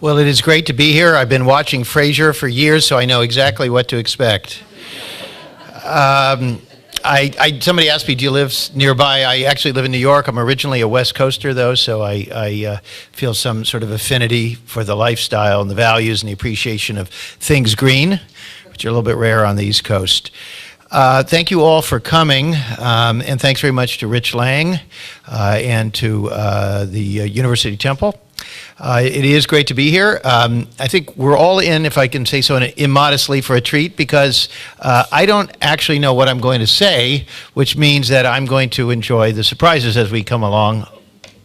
Well, it is great to be here. I've been watching Frasier for years, so I know exactly what to expect. Somebody asked me, do you live nearby? I actually live in New York. I'm originally a West Coaster, though, so I feel some sort of affinity for the lifestyle and the values and the appreciation of things green, which are a little bit rare on the East Coast. Thank you all for coming, and thanks very much to Rich Lang and to the University Temple. It is great to be here. I think we're all in, if I can say so immodestly, for a treat, because I don't actually know what I'm going to say, which means that I'm going to enjoy the surprises as we come along,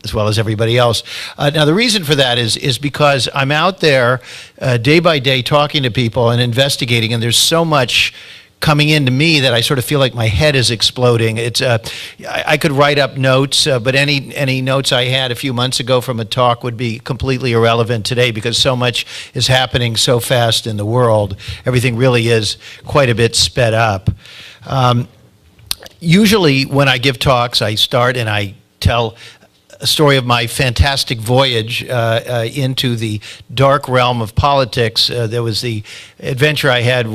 as well as everybody else. Now, the reason for that is because I'm out there day by day talking to people and investigating, and there's so much coming into me that I sort of feel like my head is exploding. It's I could write up notes, but any notes I had a few months ago from a talk would be completely irrelevant today because so much is happening so fast in the world. Everything really is quite a bit sped up. Usually when I give talks, I start and I tell a story of my fantastic voyage into the dark realm of politics. There was the adventure I had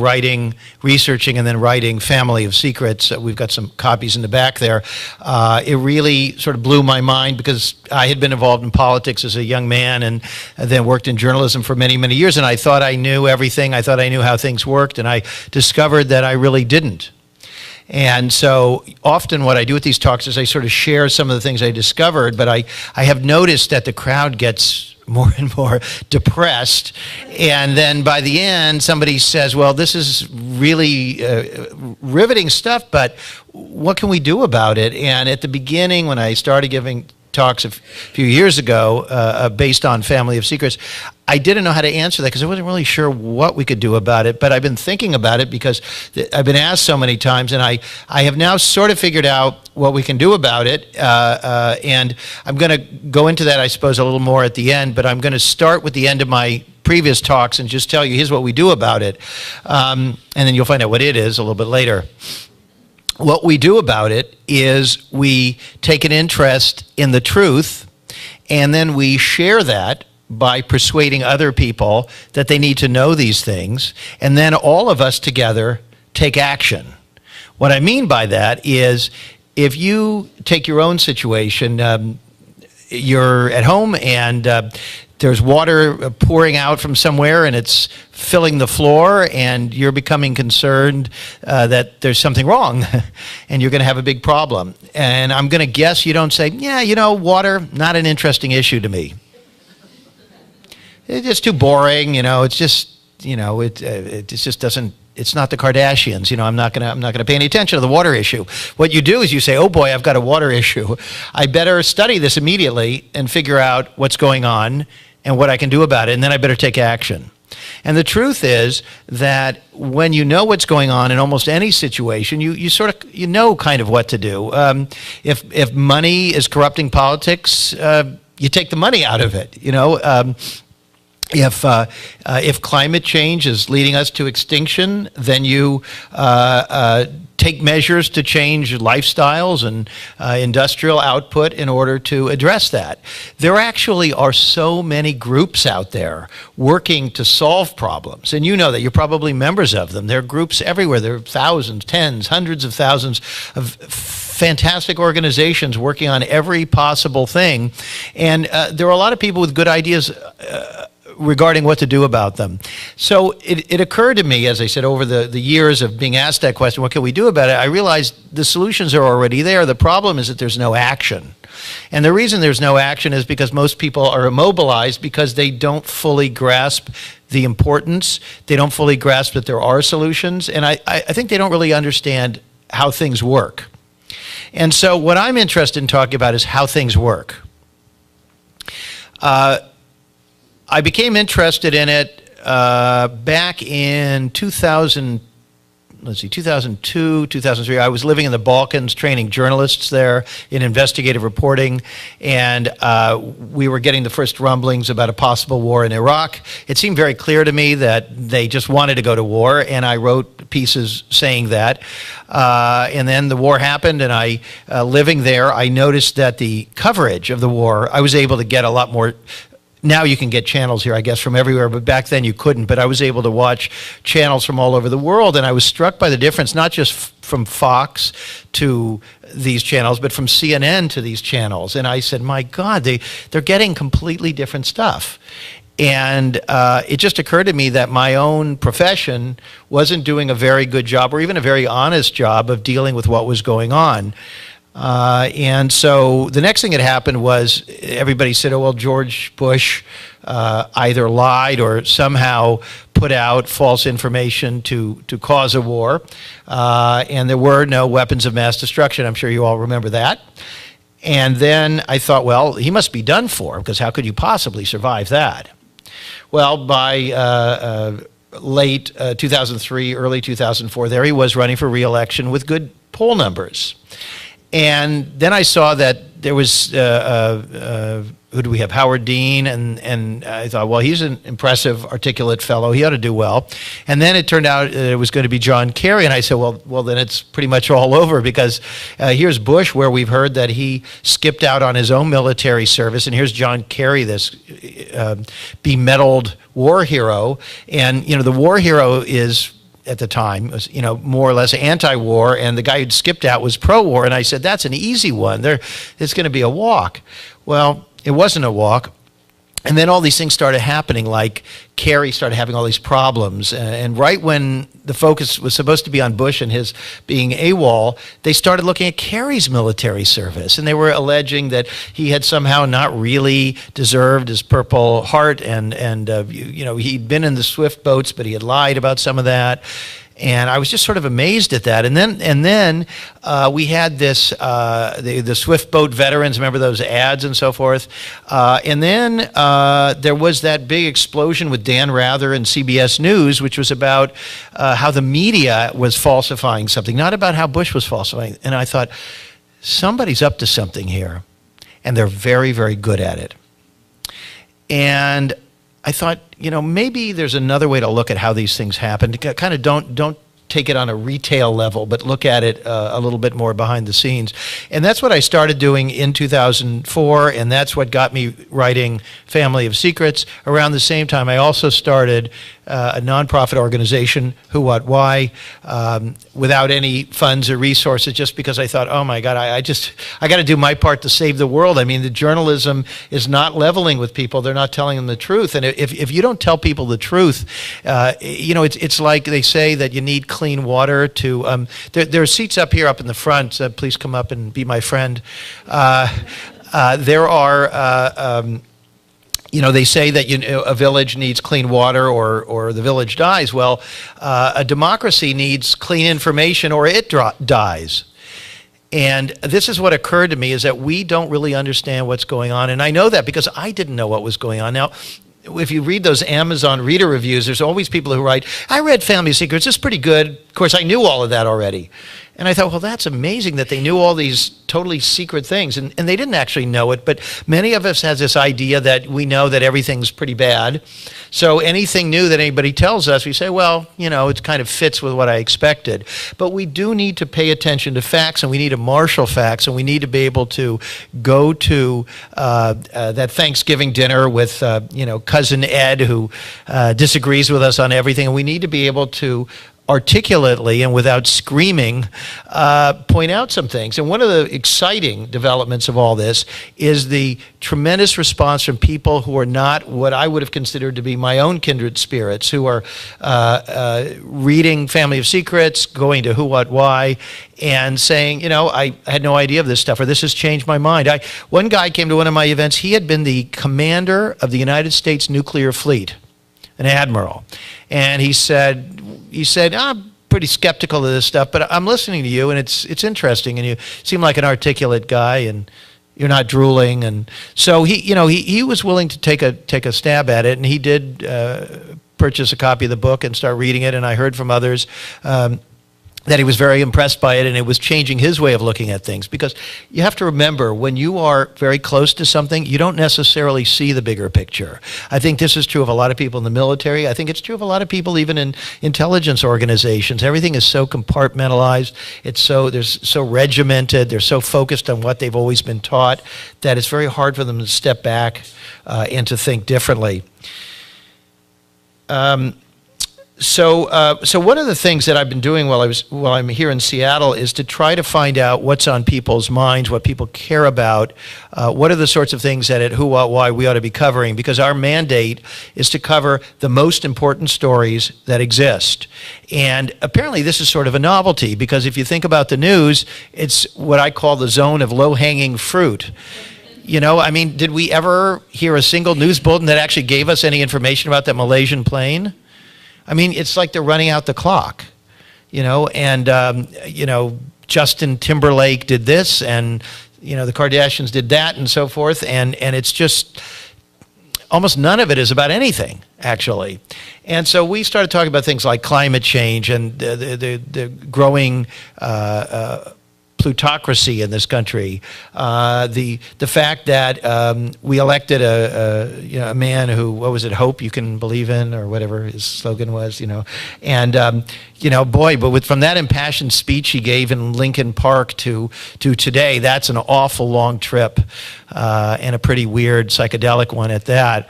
researching, and then writing Family of Secrets. We've got some copies in the back there. It really sort of blew my mind because I had been involved in politics as a young man and then worked in journalism for many, many years, and I thought I knew everything. I thought I knew how things worked, and I discovered that I really didn't. And so often what I do with these talks is I sort of share some of the things I discovered, but I have noticed that the crowd gets more and more depressed. And then by the end, somebody says, well, this is really riveting stuff, but what can we do about it? And at the beginning, when I started giving talks a few years ago based on Family of Secrets, I didn't know how to answer that because I wasn't really sure what we could do about it, but I've been thinking about it because I've been asked so many times, and I have now sort of figured out what we can do about it, and I'm going to go into that, I suppose, a little more at the end, but I'm going to start with the end of my previous talks and just tell you, here's what we do about it, and then you'll find out what it is a little bit later. What we do about it is we take an interest in the truth, and then we share that by persuading other people that they need to know these things, and then all of us together take action. What I mean by that is, if you take your own situation, you're at home and there's water pouring out from somewhere and it's filling the floor, and you're becoming concerned that there's something wrong and you're going to have a big problem. And I'm going to guess you don't say, yeah, you know, water, not an interesting issue to me. It's just too boring, you know, it's just, you know, it just doesn't, it's not the Kardashians, you know, I'm not gonna pay any attention to the water issue. What you do is you say, oh boy, I've got a water issue. I better study this immediately and figure out what's going on and what I can do about it, and then I better take action. And the truth is that when you know what's going on in almost any situation, you sort of, you know kind of what to do. If money is corrupting politics, you take the money out of it, you know. If climate change is leading us to extinction, then you take measures to change lifestyles and industrial output in order to address that. There actually are so many groups out there working to solve problems, and you know that. You're probably members of them. There are groups everywhere. There are thousands, tens, hundreds of thousands of fantastic organizations working on every possible thing, and there are a lot of people with good ideas regarding what to do about them. So it occurred to me, as I said, over the years of being asked that question, what can we do about it? I realized the solutions are already there. The problem is that there's no action. And the reason there's no action is because most people are immobilized because they don't fully grasp the importance. They don't fully grasp that there are solutions. And I think they don't really understand how things work. And so what I'm interested in talking about is how things work. I became interested in it back in 2002, 2003. I was living in the Balkans, training journalists there in investigative reporting, and we were getting the first rumblings about a possible war in Iraq. It seemed very clear to me that they just wanted to go to war, and I wrote pieces saying that. And then the war happened, and living there, I noticed that the coverage of the war, I was able to get a lot more now you can get channels here, I guess, from everywhere, but back then you couldn't. But I was able to watch channels from all over the world, and I was struck by the difference, not just from Fox to these channels, but from CNN to these channels. And I said, my God, they're getting completely different stuff. And it just occurred to me that my own profession wasn't doing a very good job, or even a very honest job, of dealing with what was going on. And so the next thing that happened was everybody said, oh, well, George Bush either lied or somehow put out false information to cause a war. And there were no weapons of mass destruction. I'm sure you all remember that. And then I thought, well, he must be done for, because how could you possibly survive that? Well, by late 2003, early 2004, there he was running for re-election with good poll numbers. And then I saw that there was, who do we have, Howard Dean, and I thought, well, he's an impressive, articulate fellow. He ought to do well. And then it turned out it was going to be John Kerry, and I said, well, then it's pretty much all over, because here's Bush, where we've heard that he skipped out on his own military service, and here's John Kerry, this bemedaled war hero. And, you know, the war hero is, at the time, was, you know, more or less anti-war, and the guy who'd skipped out was pro-war. And I said, that's an easy one. It's going to be a walk. Well, it wasn't a walk. And then all these things started happening, like Kerry started having all these problems. And right when the focus was supposed to be on Bush and his being AWOL, they started looking at Kerry's military service. And they were alleging that he had somehow not really deserved his Purple Heart. And you know, he'd been in the Swift boats, but he had lied about some of that. And I was just sort of amazed at that. And then we had this, the Swift Boat veterans, remember those ads and so forth. And then there was that big explosion with Dan Rather and CBS News, which was about how the media was falsifying something, not about how Bush was falsifying. And I thought, somebody's up to something here. And they're very, very good at it. And I thought, you know, maybe there's another way to look at how these things happen. Kind of don't take it on a retail level, but look at it a little bit more behind the scenes. And that's what I started doing in 2004, and that's what got me writing Family of Secrets. Around the same time, I also started a nonprofit organization, Who, What, Why, without any funds or resources, just because I thought, oh my God, I got to do my part to save the world. I mean, the journalism is not leveling with people. They're not telling them the truth. And if you don't tell people the truth, you know, it's like they say that you need clean water to, there are seats up here up in the front. Please come up and be my friend. There are, you know, they say that a village needs clean water or the village dies. Well, a democracy needs clean information or it dies. And this is what occurred to me, is that we don't really understand what's going on. And I know that because I didn't know what was going on. Now, if you read those Amazon reader reviews, there's always people who write, I read Family Secrets, it's pretty good. Of course, I knew all of that already. And I thought, well, that's amazing that they knew all these totally secret things. And they didn't actually know it, but many of us has this idea that we know that everything's pretty bad. So anything new that anybody tells us, we say, well, you know, it kind of fits with what I expected. But we do need to pay attention to facts, and we need to marshal facts, and we need to be able to go to that Thanksgiving dinner with, you know, Cousin Ed, who disagrees with us on everything. And we need to be able to articulately and without screaming, point out some things. And one of the exciting developments of all this is the tremendous response from people who are not what I would have considered to be my own kindred spirits, who are reading Family of Secrets, going to Who, What, Why, and saying, you know, I had no idea of this stuff, or this has changed my mind. One guy came to one of my events. He had been the commander of the United States nuclear fleet, an admiral. And he said, I'm pretty skeptical of this stuff, but I'm listening to you, and it's interesting, and you seem like an articulate guy, and you're not drooling. And so he was willing to take a stab at it, and he did purchase a copy of the book and start reading it. And I heard from others that he was very impressed by it, and it was changing his way of looking at things. Because you have to remember, when you are very close to something, you don't necessarily see the bigger picture. I think this is true of a lot of people in the military. I think it's true of a lot of people even in intelligence organizations. Everything is so compartmentalized. They're so regimented. They're so focused on what they've always been taught that it's very hard for them to step back and to think differently. So one of the things that I've been doing while I'm here in Seattle is to try to find out what's on people's minds, what people care about, what are the sorts of things that at Who, What, Why we ought to be covering, because our mandate is to cover the most important stories that exist. And apparently this is sort of a novelty, because if you think about the news, it's what I call the zone of low-hanging fruit. You know, I mean, did we ever hear a single news bulletin that actually gave us any information about that Malaysian plane? I mean, it's like they're running out the clock, you know, and, you know, Justin Timberlake did this, and, you know, the Kardashians did that, and so forth, and it's just, almost none of it is about anything, actually. And so we started talking about things like climate change and the growing plutocracy in this country, the fact that we elected a man who, what was it, hope you can believe in, or whatever his slogan was, you know, and you know, boy, but from that impassioned speech he gave in Lincoln Park to today, that's an awful long trip, and a pretty weird psychedelic one at that.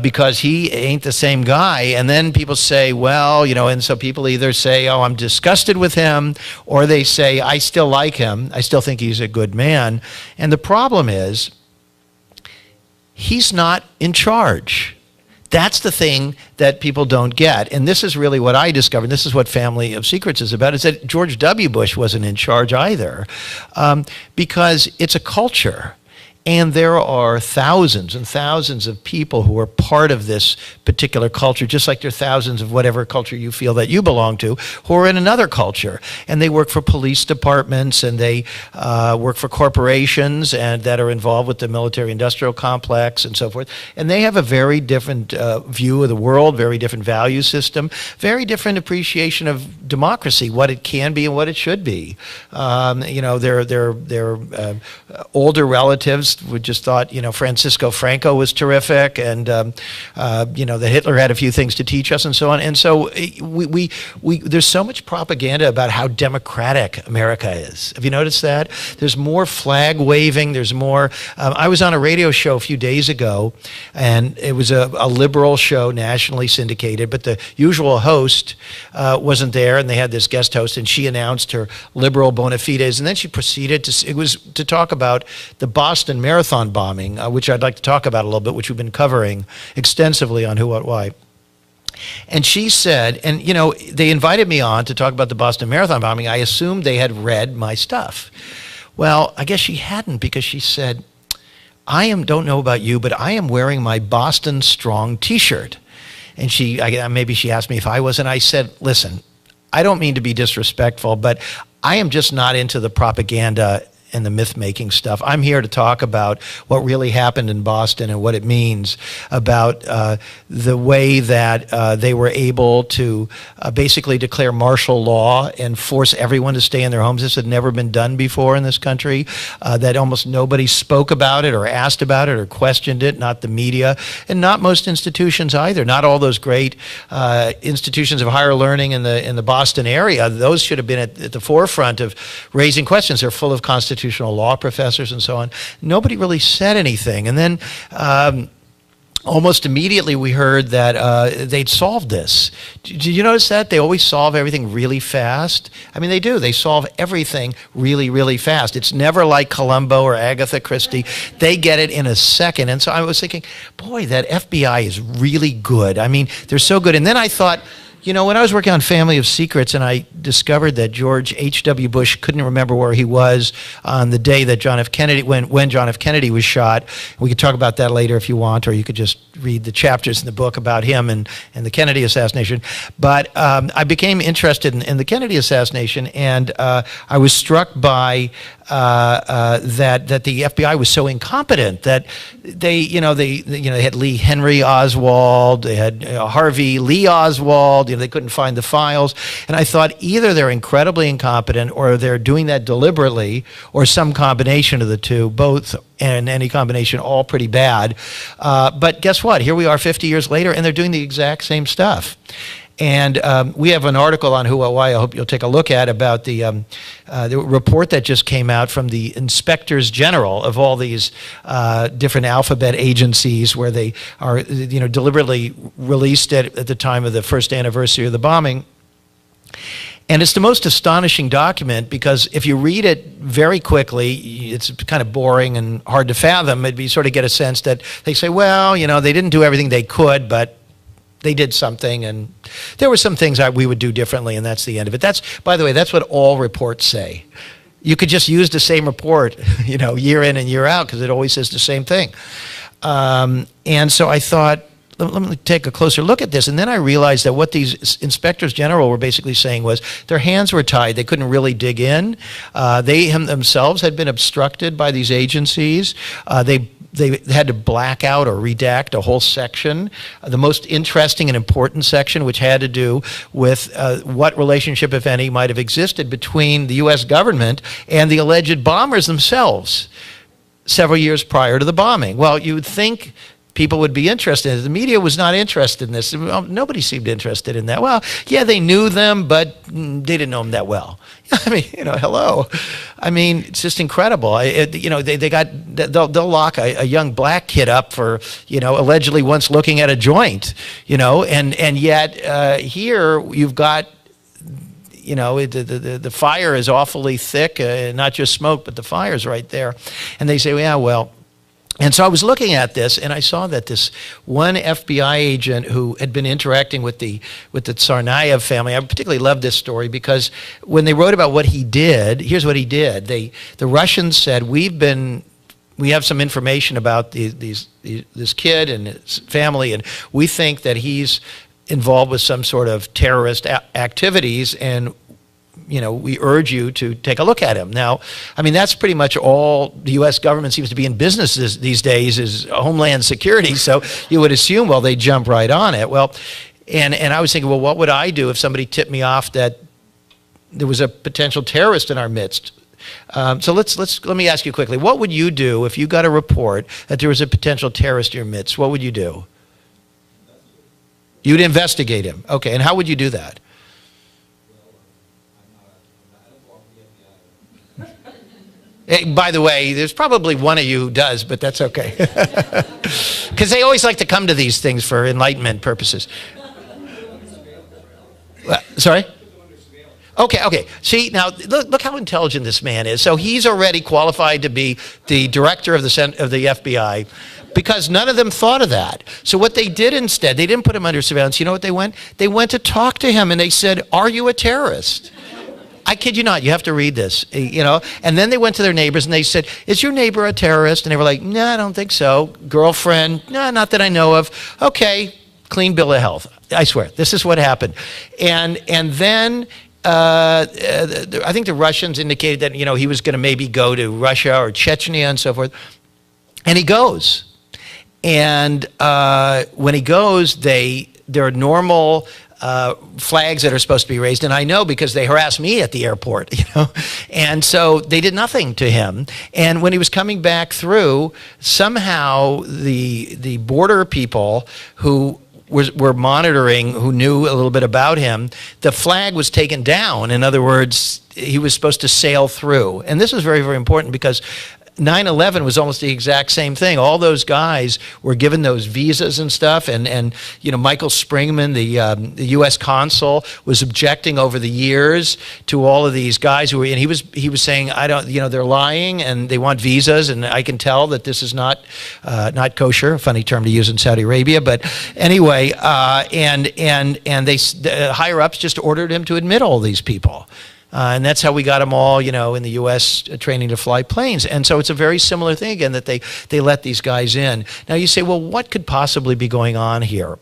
Because he ain't the same guy. And then people say, well, you know, and so people either say, oh, I'm disgusted with him, or they say, I still like him. I still think he's a good man. And the problem is, he's not in charge. That's the thing that people don't get. And this is really what I discovered. This is what Family of Secrets is about, is that George W. Bush wasn't in charge either, because it's a culture. And there are thousands and thousands of people who are part of this particular culture, just like there are thousands of whatever culture you feel that you belong to, who are in another culture. And they work for police departments, and they work for corporations and that are involved with the military-industrial complex and so forth. And they have a very different view of the world, very different value system, very different appreciation of democracy, what it can be and what it should be. You know, their older relatives we just thought, you know, Francisco Franco was terrific, and you know, that Hitler had a few things to teach us, and so on. And so there's so much propaganda about how democratic America is. Have you noticed that? There's more flag waving. There's more. I was on a radio show a few days ago, and it was a liberal show, nationally syndicated, but the usual host wasn't there, and they had this guest host, and she announced her liberal bona fides, and then she proceeded to talk about the Boston Marathon bombing, which I'd like to talk about a little bit, which we've been covering extensively on Who, What, Why. And she said, and you know, they invited me on to talk about the Boston Marathon bombing. I assumed they had read my stuff. Well, I guess she hadn't, because she said, don't know about you, but I am wearing my Boston Strong t-shirt. And maybe she asked me if I was, and I said, listen, I don't mean to be disrespectful, but I am just not into the propaganda and the myth-making stuff. I'm here to talk about what really happened in Boston and what it means about the way that they were able to basically declare martial law and force everyone to stay in their homes. This had never been done before in this country, that almost nobody spoke about it or asked about it or questioned it, not the media, and not most institutions either. Not all those great institutions of higher learning in the Boston area. Those should have been at the forefront of raising questions. They're full of constitutional law professors and so on. Nobody really said anything. And then almost immediately we heard that they'd solved this. Did you notice that? They always solve everything really fast. I mean, they do. They solve everything really, really fast. It's never like Columbo or Agatha Christie. They get it in a second. And so I was thinking, boy, that FBI is really good. I mean, they're so good. And then I thought, you know, when I was working on Family of Secrets and I discovered that George H.W. Bush couldn't remember where he was on the day that John F. Kennedy, when John F. Kennedy was shot, we could talk about that later if you want, or you could just read the chapters in the book about him and the Kennedy assassination. But I became interested in the Kennedy assassination, and I was struck by that the FBI was so incompetent that they had Lee Henry Oswald, they had Harvey Lee Oswald, called, they couldn't find the files. And I thought either they're incredibly incompetent or they're doing that deliberately or some combination of the two, both and any combination, all pretty bad. But guess what? Here we are 50 years later and they're doing the exact same stuff. And we have an article on Who What Why I hope you'll take a look at about the report that just came out from the inspectors general of all these different alphabet agencies where they are deliberately released at the time of the first anniversary of the bombing. And it's the most astonishing document because if you read it very quickly, it's kind of boring and hard to fathom. You sort of get a sense that they say, well, they didn't do everything they could, but they did something, and there were some things we would do differently, and that's the end of it. By the way, that's what all reports say. You could just use the same report, year in and year out, because it always says the same thing. And so I thought, let me take a closer look at this. And then I realized that what these inspectors general were basically saying was their hands were tied. They couldn't really dig in. They themselves had been obstructed by these agencies. They had to black out or redact a whole section, the most interesting and important section, which had to do with what relationship, if any, might have existed between the U.S. government and the alleged bombers themselves several years prior to the bombing. Well, you would think people would be interested. The media was not interested in this. Nobody seemed interested in that. Well, yeah, they knew them, but they didn't know them that well. I mean, hello. I mean, it's just incredible. They'll lock a young black kid up for, allegedly once looking at a joint, and yet here you've got, the fire is awfully thick, not just smoke, but the fire's right there. And they say, yeah, well. And so I was looking at this, and I saw that this one FBI agent who had been interacting with the Tsarnaev family, I particularly love this story because when they wrote about what he did, here's what he did. The Russians said, we have some information about this kid and his family, and we think that he's involved with some sort of terrorist activities, and we urge you to take a look at him. Now, I mean, that's pretty much all the U.S. government seems to be in business these days is homeland security, so you would assume, well, they jump right on it. Well, and I was thinking, well, what would I do if somebody tipped me off that there was a potential terrorist in our midst? So let me ask you quickly, what would you do if you got a report that there was a potential terrorist in your midst? What would you do? You'd investigate him. Okay, and how would you do that? By the way, there's probably one of you who does, but that's okay. Because they always like to come to these things for enlightenment purposes. Sorry? Okay. See, now, look how intelligent this man is. So he's already qualified to be the director of the FBI because none of them thought of that. So what they did instead, they didn't put him under surveillance. You know what they went? They went to talk to him, and they said, are you a terrorist? I kid you not, you have to read this, And then they went to their neighbors and they said, is your neighbor a terrorist? And they were like, no, I don't think so. Girlfriend? No, not that I know of. Okay, clean bill of health. I swear, this is what happened. And then I think the Russians indicated that, he was going to maybe go to Russia or Chechnya and so forth. And he goes. And when he goes, there are normal flags that are supposed to be raised, and I know because they harassed me at the airport, and so they did nothing to him. And when he was coming back through, somehow the border people who were monitoring, who knew a little bit about him, the flag was taken down. In other words, he was supposed to sail through. And this is very, very important because 9/11 was almost the exact same thing. All those guys were given those visas and stuff, and Michael Springman, the U.S. consul, was objecting over the years to all of these guys who were, and he was saying, I don't, they're lying and they want visas, and I can tell that this is not kosher, a funny term to use in Saudi Arabia, but anyway, and the higher ups just ordered him to admit all these people. And that's how we got them all, in the U.S. training to fly planes. And so it's a very similar thing, again, that they let these guys in. Now you say, well, what could possibly be going on here?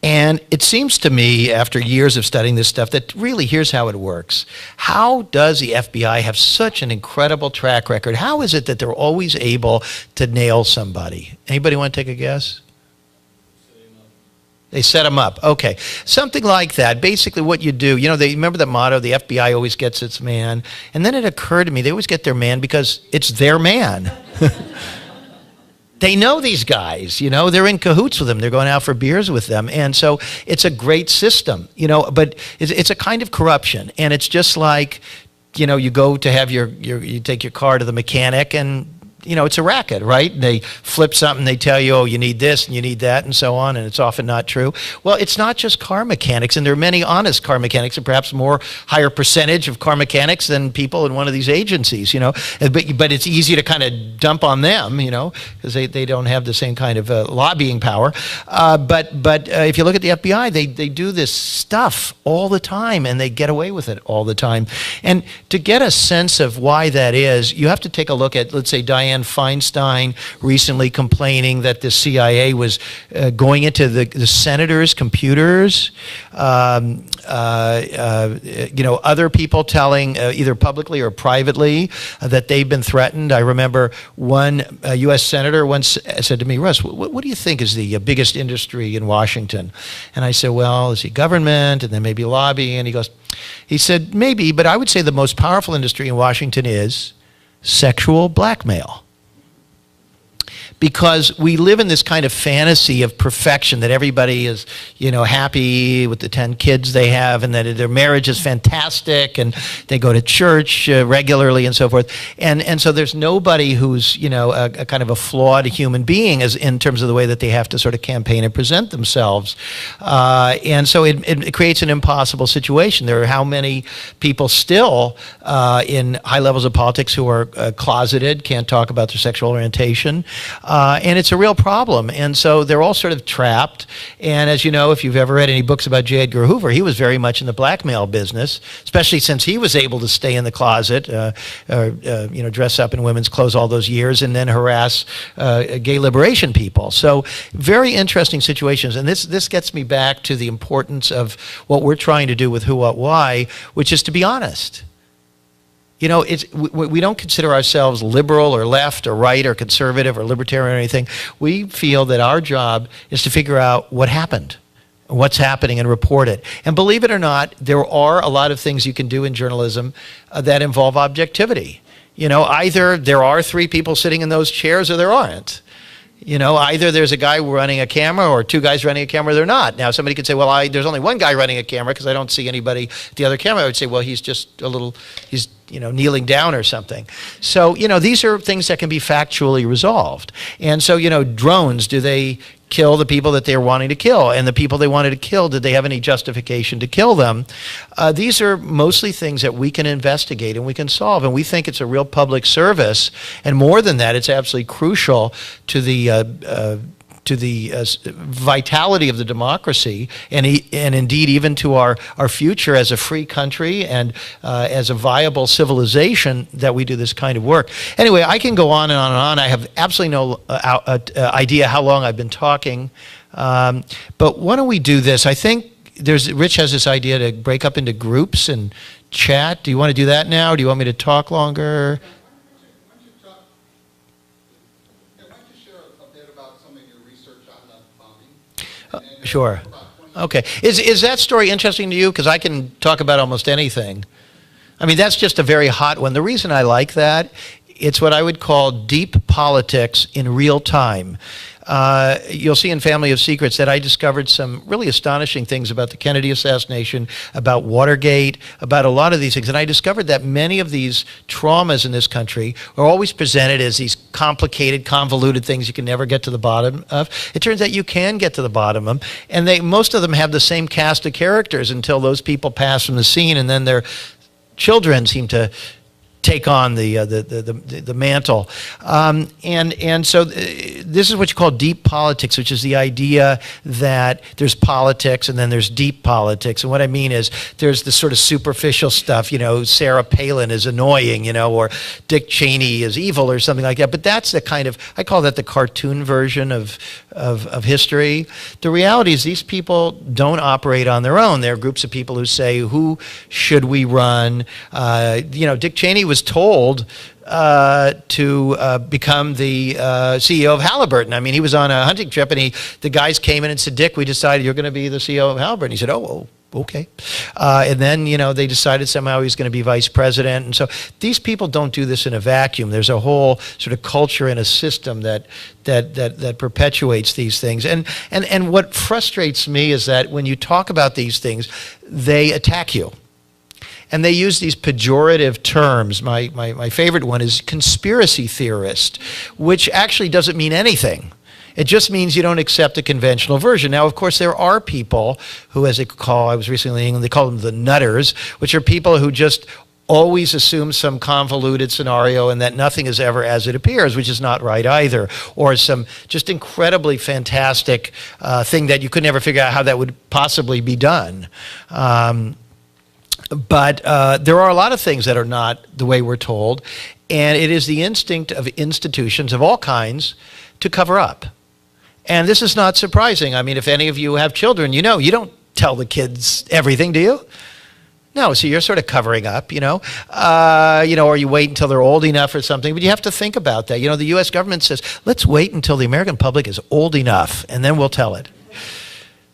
And it seems to me, after years of studying this stuff, that really here's how it works. How does the FBI have such an incredible track record? How is it that they're always able to nail somebody? Anybody want to take a guess? They set them up. Okay. Something like that. Basically what you do, they remember the motto, the FBI always gets its man. And then it occurred to me, they always get their man because it's their man. They know these guys, they're in cahoots with them. They're going out for beers with them. And so it's a great system, but it's a kind of corruption. And it's just like, you go to have you take your car to the mechanic and it's a racket, right? And they flip something, they tell you, oh, you need this and you need that and so on, and it's often not true. Well, it's not just car mechanics, and there are many honest car mechanics, and perhaps higher percentage of car mechanics than people in one of these agencies, But it's easy to kind of dump on them, because they don't have the same kind of lobbying power. But if you look at the FBI, they do this stuff all the time, and they get away with it all the time. And to get a sense of why that is, you have to take a look at, let's say, Dianne Feinstein recently complaining that the CIA was going into the senators' computers. Other people telling either publicly or privately that they've been threatened. I remember one U.S. senator once said to me, Russ, what do you think is the biggest industry in Washington? And I said, well, is it government and then maybe lobbying? And he said, maybe, but I would say the most powerful industry in Washington is sexual blackmail. Because we live in this kind of fantasy of perfection, that everybody is, happy with the 10 kids they have, and that their marriage is fantastic, and they go to church regularly and so forth. And so there's nobody who's, a kind of a flawed human being as in terms of the way that they have to sort of campaign and present themselves. And so it creates an impossible situation. There are how many people still in high levels of politics who are closeted, can't talk about their sexual orientation. And it's a real problem. And so they're all sort of trapped. And as you know, if you've ever read any books about J. Edgar Hoover, he was very much in the blackmail business, especially since he was able to stay in the closet, dress up in women's clothes all those years and then harass gay liberation people. So very interesting situations. And this gets me back to the importance of what we're trying to do with Who, What, Why, which is to be honest. We don't consider ourselves liberal or left or right or conservative or libertarian or anything. We feel that our job is to figure out what happened, what's happening, and report it. And believe it or not, there are a lot of things you can do in journalism that involve objectivity. Either there are 3 people sitting in those chairs or there aren't. Either there's a guy running a camera or 2 guys running a camera, or they're not. Now, somebody could say, well, there's only one guy running a camera because I don't see anybody at the other camera. I would say, well, he's just he's kneeling down or something. So, these are things that can be factually resolved. And so, drones, do they kill the people that they're wanting to kill? And the people they wanted to kill, did they have any justification to kill them? These are mostly things that we can investigate and we can solve. And we think it's a real public service. And more than that, it's absolutely crucial to the vitality of the democracy, and indeed even to our future as a free country and as a viable civilization, that we do this kind of work. Anyway, I can go on and on and on. I have absolutely no idea how long I've been talking, but why don't we do this? I think Rich has this idea to break up into groups and chat. Do you want to do that now, or do you want me to talk longer? Sure. Okay. Is that story interesting to you? Because I can talk about almost anything. I mean, that's just a very hot one. The reason I like that, it's what I would call deep politics in real time. You'll see in Family of Secrets that I discovered some really astonishing things about the Kennedy assassination, about Watergate, about a lot of these things. And I discovered that many of these traumas in this country are always presented as these complicated, convoluted things you can never get to the bottom of. It turns out you can get to the bottom of them. And most of them have the same cast of characters until those people pass from the scene, and then their children seem to take on the mantle. And so this is what you call deep politics, which is the idea that there's politics and then there's deep politics. And what I mean is there's this sort of superficial stuff, Sarah Palin is annoying, or Dick Cheney is evil or something like that. But that's the kind of, I call that the cartoon version of of history. The reality is these people don't operate on their own. There are groups of people who say, who should we run? Dick Cheney was told to become the CEO of Halliburton. I mean, he was on a hunting trip, and the guys came in and said, Dick, we decided you're going to be the CEO of Halliburton. He said, oh, okay. And then, they decided somehow he was going to be vice president. And so these people don't do this in a vacuum. There's a whole sort of culture and a system that perpetuates these things. And what frustrates me is that when you talk about these things, they attack you. And they use these pejorative terms. My favorite one is conspiracy theorist, which actually doesn't mean anything. It just means you don't accept a conventional version. Now, of course, there are people who, as they call, I was recently in England, they call them the nutters, which are people who just always assume some convoluted scenario and that nothing is ever as it appears, which is not right either, or some just incredibly fantastic thing that you could never figure out how that would possibly be done. But there are a lot of things that are not the way we're told, and it is the instinct of institutions of all kinds to cover up. And this is not surprising. I mean, if any of you have children, you don't tell the kids everything, do you? No, so you're sort of covering up, or you wait until they're old enough or something. But you have to think about that. The U.S. government says, let's wait until the American public is old enough, and then we'll tell it.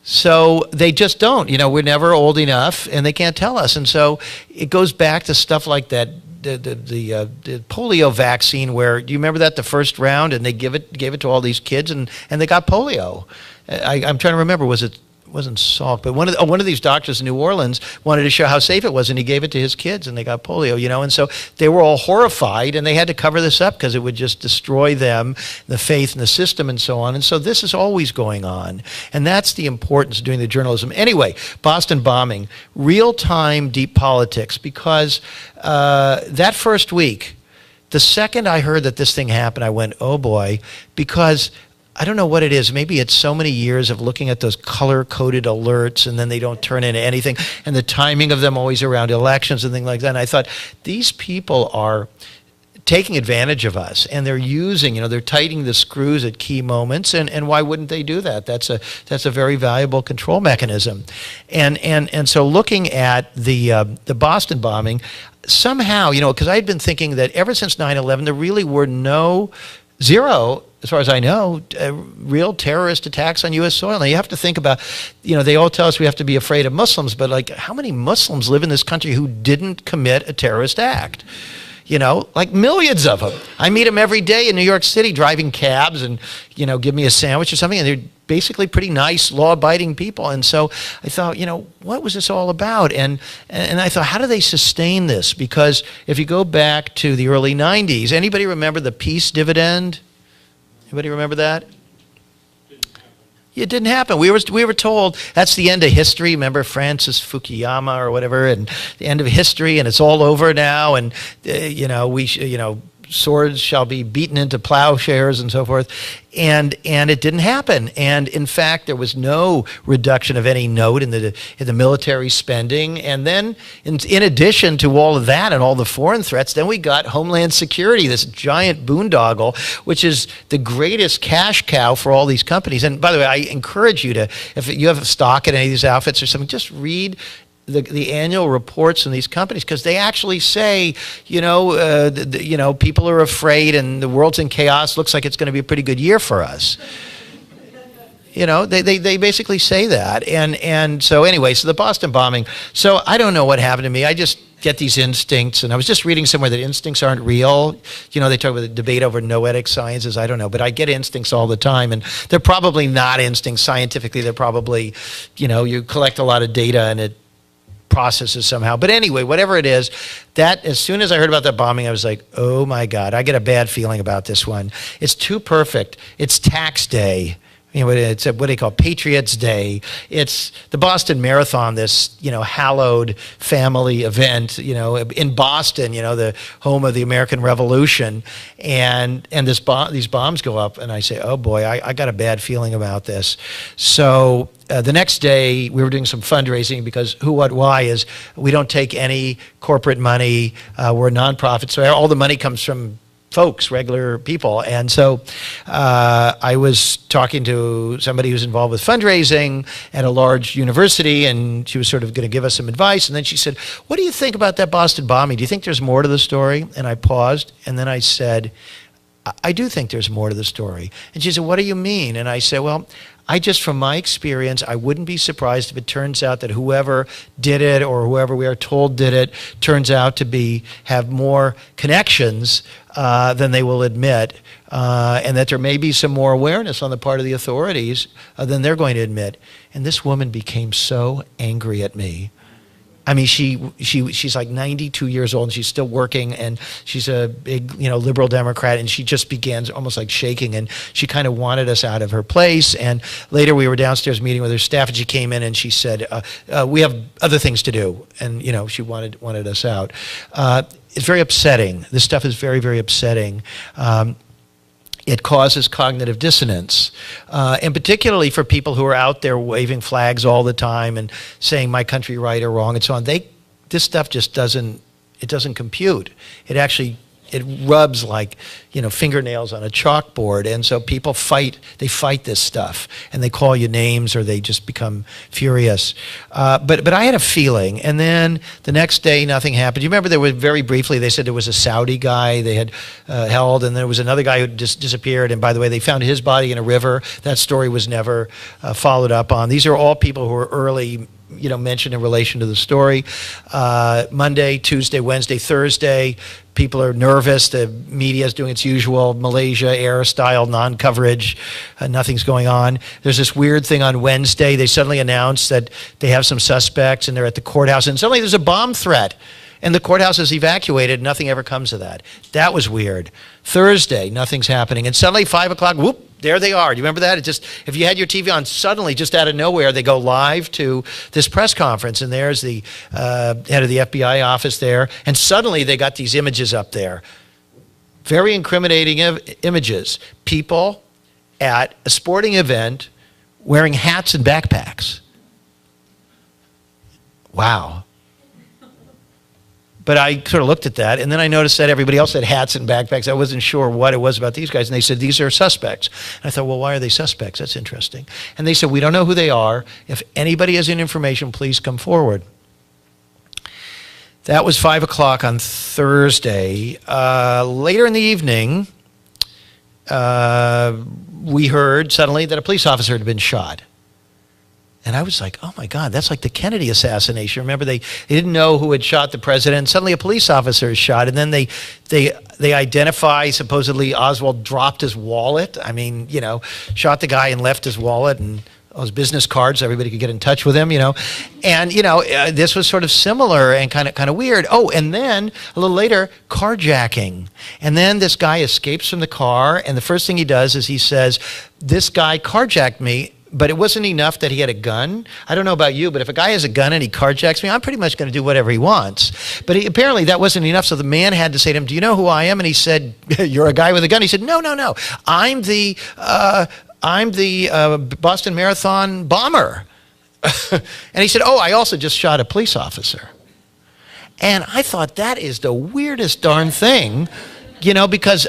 So they just don't. We're never old enough, and they can't tell us. And so it goes back to stuff like that. The polio vaccine, where, do you remember that, the first round, and they gave it to all these kids, and they got polio. I'm trying to remember, wasn't Salk, but one of these doctors in New Orleans wanted to show how safe it was, and he gave it to his kids, and they got polio, and so they were all horrified, and they had to cover this up because it would just destroy them, the faith in the system, and so on. And so this is always going on, and that's the importance of doing the journalism. Anyway, Boston bombing, real-time deep politics, because that first week, the second I heard that this thing happened, I went, oh boy, because I don't know what it is. Maybe it's so many years of looking at those color-coded alerts, and then they don't turn into anything, and the timing of them always around elections and things like that. And I thought, these people are taking advantage of us, and they're using, they're tightening the screws at key moments, and why wouldn't they do that? That's a very valuable control mechanism. And so looking at the Boston bombing, somehow, because I had been thinking that ever since 9/11, there really were zero, as far as I know, real terrorist attacks on U.S. soil. Now, you have to think about, they all tell us we have to be afraid of Muslims, but like, how many Muslims live in this country who didn't commit a terrorist act? Like millions of them. I meet them every day in New York City driving cabs and, give me a sandwich or something, and they're basically pretty nice, law-abiding people. And so I thought, what was this all about? And I thought, how do they sustain this? Because if you go back to the early 90s, anybody remember the peace dividend? Anybody remember that? It didn't happen. We were told that's the end of history. Remember Francis Fukuyama or whatever, and the end of history, and it's all over now. And swords shall be beaten into plowshares and so forth. And it didn't happen. And in fact, there was no reduction of any note in the military spending. And then, in addition to all of that and all the foreign threats, then we got Homeland Security, this giant boondoggle, which is the greatest cash cow for all these companies. And by the way, I encourage you to, if you have stock in any of these outfits or something, just read the annual reports in these companies, because they actually say, people are afraid and the world's in chaos. Looks like it's going to be a pretty good year for us. They basically say that. And so anyway, so the Boston bombing. So I don't know what happened to me. I just get these instincts, and I was just reading somewhere that instincts aren't real. They talk about the debate over noetic sciences. I don't know, but I get instincts all the time, and they're probably not instincts scientifically. They're probably, you collect a lot of data and it processes somehow. But anyway, whatever it is, that as soon as I heard about that bombing, I was like, oh my God, I get a bad feeling about this one. It's too perfect. It's tax day. It's what they call Patriots Day. It's the Boston Marathon, this, hallowed family event, in Boston, the home of the American Revolution. And these bombs go up, and I say, oh boy, I got a bad feeling about this. So the next day, we were doing some fundraising, because Who, What, Why is we don't take any corporate money. We're a nonprofit, so all the money comes from folks, regular people. And so I was talking to somebody who's involved with fundraising at a large university, and she was sort of going to give us some advice. And then she said, what do you think about that Boston bombing? Do you think there's more to the story? And I paused, and then I said, I do think there's more to the story. And she said, what do you mean? And I said, well, from my experience, I wouldn't be surprised if it turns out that whoever did it or whoever we are told did it turns out to have more connections than they will admit, and that there may be some more awareness on the part of the authorities than they're going to admit. And this woman became so angry at me. I mean, she's like 92 years old, and she's still working, and she's a big, liberal Democrat, and she just began almost like shaking, and she kind of wanted us out of her place. And later we were downstairs meeting with her staff, and she came in and she said, we have other things to do, and she wanted us out. It's very upsetting. This stuff is very, very upsetting. It causes cognitive dissonance, and particularly for people who are out there waving flags all the time and saying my country right or wrong and so on. This stuff just doesn't compute. It rubs like fingernails on a chalkboard, and so people fight this stuff, and they call you names or they just become furious. But I had a feeling, and then the next day nothing happened. You remember there was very briefly they said there was a Saudi guy they had held, and there was another guy who just disappeared, and by the way they found his body in a river. That story was never followed up on. These are all people who were early mentioned in relation to the story. Monday, Tuesday, Wednesday, Thursday, people are nervous. The media is doing its usual Malaysia Air style non-coverage. Nothing's going on. There's this weird thing on Wednesday. They suddenly announce that they have some suspects and they're at the courthouse, and suddenly there's a bomb threat. And the courthouse is evacuated. Nothing ever comes of that. That was weird. Thursday, nothing's happening. And suddenly, 5 o'clock, whoop, there they are. Do you remember that? It just, if you had your TV on, suddenly, just out of nowhere, they go live to this press conference. And there's the head of the FBI office there. And suddenly, they got these images up there. Very incriminating images. People at a sporting event wearing hats and backpacks. Wow. But I sort of looked at that, and then I noticed that everybody else had hats and backpacks. I wasn't sure what it was about these guys, and they said, these are suspects. And I thought, well, why are they suspects? That's interesting. And they said, we don't know who they are. If anybody has any information, please come forward. That was 5 o'clock on Thursday. Later in the evening, we heard suddenly that a police officer had been shot. And I was like, oh my God, that's like the Kennedy assassination. Remember, they didn't know who had shot the president. Suddenly a police officer is shot, and then they identify, supposedly Oswald dropped his wallet. I mean, shot the guy and left his wallet and his business cards so everybody could get in touch with him, And, this was sort of similar and kind of weird. Oh, and then a little later, carjacking. And then this guy escapes from the car, and the first thing he does is he says, this guy carjacked me. But it wasn't enough that he had a gun. I don't know about you, but if a guy has a gun and he carjacks me, I'm pretty much going to do whatever he wants. But apparently that wasn't enough, so the man had to say to him, do you know who I am? And he said, you're a guy with a gun. He said, no. I'm the Boston Marathon bomber. And he said, oh, I also just shot a police officer. And I thought, that is the weirdest darn thing, because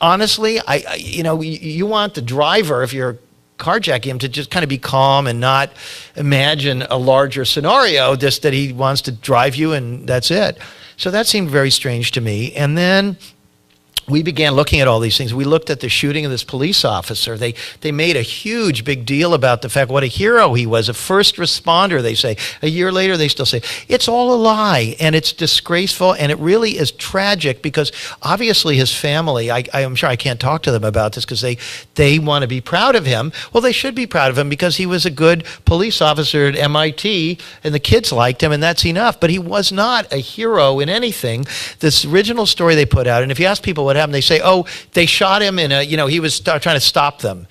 honestly, you want the driver, if you're carjacking him, to just kind of be calm and not imagine a larger scenario, just that he wants to drive you and that's it. So that seemed very strange to me. And then we began looking at all these things. We looked at the shooting of this police officer. They made a huge big deal about the fact what a hero he was, a first responder, they say. A year later, they still say, it's all a lie, and it's disgraceful, and it really is tragic because obviously his family, I'm sure I can't talk to them about this because they want to be proud of him. Well, they should be proud of him because he was a good police officer at MIT, and the kids liked him, and that's enough. But he was not a hero in anything. This original story they put out, and if you ask people what happened, they say, oh, they shot him in he was trying to stop them.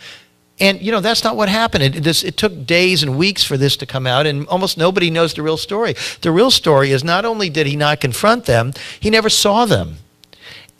And, that's not what happened. It took days and weeks for this to come out, and almost nobody knows the real story. The real story is not only did he not confront them, he never saw them.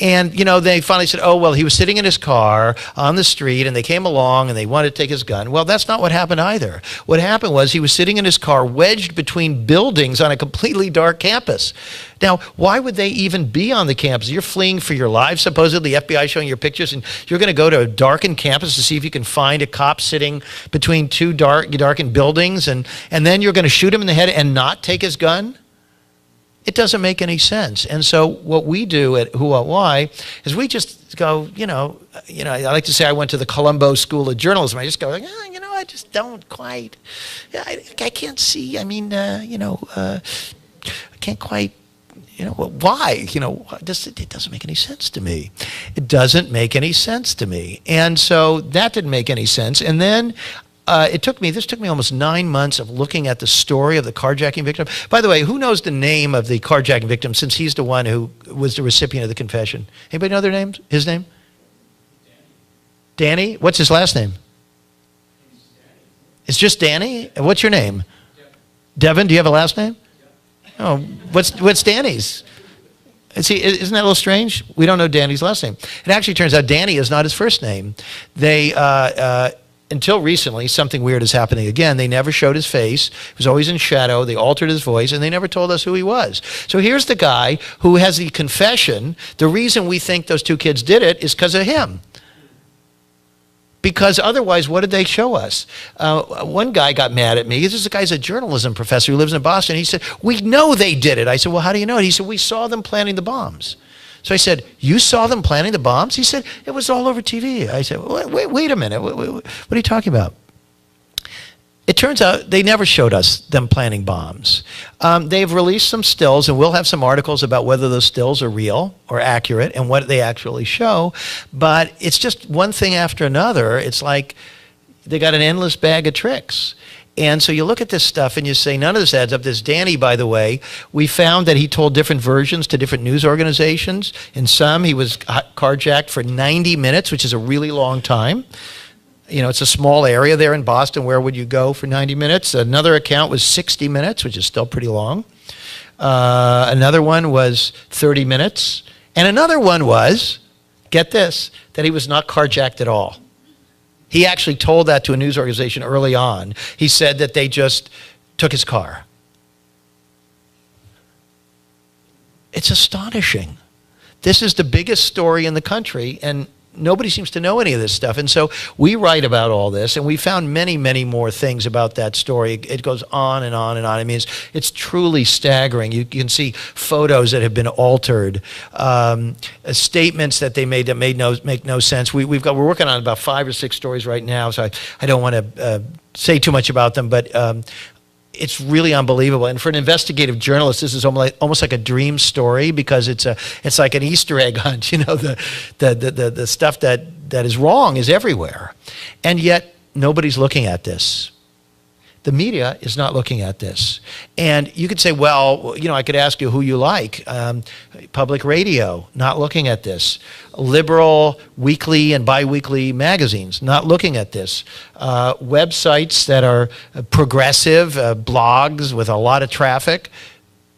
And, you know, they finally said, oh, well, he was sitting in his car on the street and they came along and they wanted to take his gun. Well, that's not what happened either. What happened was he was sitting in his car wedged between buildings on a completely dark campus. Now, why would they even be on the campus? You're fleeing for your life, supposedly, the FBI showing your pictures, and you're going to go to a darkened campus to see if you can find a cop sitting between two darkened buildings, and then you're going to shoot him in the head and not take his gun? It doesn't make any sense. And so what we do at Who, What, Why is we just go, you know, I like to say I went to the Colombo School of Journalism. I just go, you know, I just don't quite, I can't see, I mean, I can't quite, you know, why? You know, it doesn't make any sense to me. It doesn't make any sense to me. And so that didn't make any sense. And then this took me almost 9 months of looking at the story of the carjacking victim. By the way, who knows the name of the carjacking victim, since he's the one who was the recipient of the confession? Anybody know their names? His name? Danny? What's his last name? It's just Danny? What's your name? Devin, do you have a last name? Oh, what's Danny's? See, isn't that a little strange? We don't know Danny's last name. It actually turns out Danny is not his first name. They, until recently, something weird is happening again. They never showed his face. He was always in shadow. They altered his voice, and they never told us who he was. So here's the guy who has the confession. The reason we think those two kids did it is because of him. Because otherwise, what did they show us? One guy got mad at me. This guy's a journalism professor who lives in Boston. He said, we know they did it. I said, well, how do you know it? He said, we saw them planting the bombs. So I said, you saw them planting the bombs? He said, it was all over TV. I said, wait a minute. What are you talking about? It turns out they never showed us them planting bombs. They've released some stills, and we'll have some articles about whether those stills are real or accurate and what they actually show. But it's just one thing after another. It's like they got an endless bag of tricks. And so you look at this stuff and you say, none of this adds up. This Danny, by the way, we found that he told different versions to different news organizations. In some, he was carjacked for 90 minutes, which is a really long time. You know, it's a small area there in Boston. Where would you go for 90 minutes? Another account was 60 minutes, which is still pretty long. Another one was 30 minutes. And another one was, get this, that he was not carjacked at all. He actually told that to a news organization early on. He said that they just took his car. It's astonishing. This is the biggest story in the country, and nobody seems to know any of this stuff. And so we write about all this, and we found many, many more things about that story. It goes on and on and on. I mean, it's truly staggering. You can see photos that have been altered, statements that they made that make no sense. We're working on about 5 or 6 stories right now, so I don't want to say too much about them, but it's really unbelievable. And for an investigative journalist, this is almost like a dream story, because it's like an Easter egg hunt. You know, the stuff that is wrong is everywhere. And yet nobody's looking at this. The media is not looking at this. And you could say, well, you know, I could ask you who you like. Public radio, not looking at this. Liberal weekly and biweekly magazines, not looking at this. Websites that are progressive, blogs with a lot of traffic,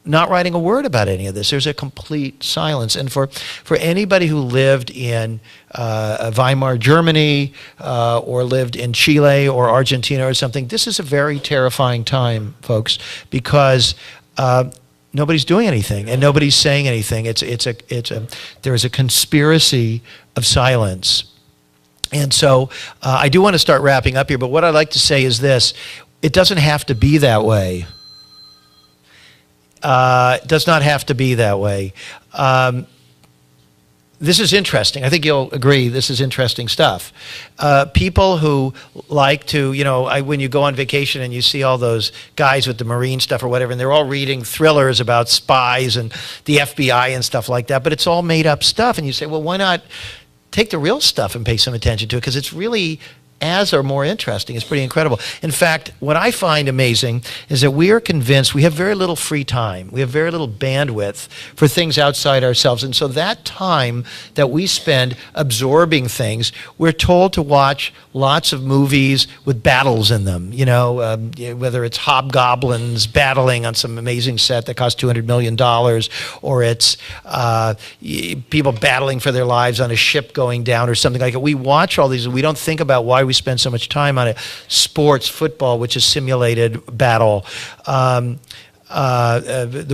not writing a word about any of this. There's a complete silence. And for anybody who lived in Weimar, Germany, or lived in Chile or Argentina or something, this is a very terrifying time, folks, because nobody's doing anything and nobody's saying anything. There is a conspiracy of silence. And so I do want to start wrapping up here, but what I'd like to say is this: it doesn't have to be that way. It does not have to be that way. This is interesting. I think you'll agree this is interesting stuff. People who like to, you know, when you go on vacation and you see all those guys with the Marine stuff or whatever, and they're all reading thrillers about spies and the FBI and stuff like that, but it's all made up stuff. And you say, well, why not take the real stuff and pay some attention to it? Because it's really as or more interesting. It's pretty incredible. In fact, what I find amazing is that we are convinced we have very little free time. We have very little bandwidth for things outside ourselves. And so that time that we spend absorbing things, we're told to watch lots of movies with battles in them, whether it's hobgoblins battling on some amazing set that cost $200 million, or it's people battling for their lives on a ship going down or something like that. We watch all these and we don't think about why we spend so much time on it. Sports, football, which is simulated battle. The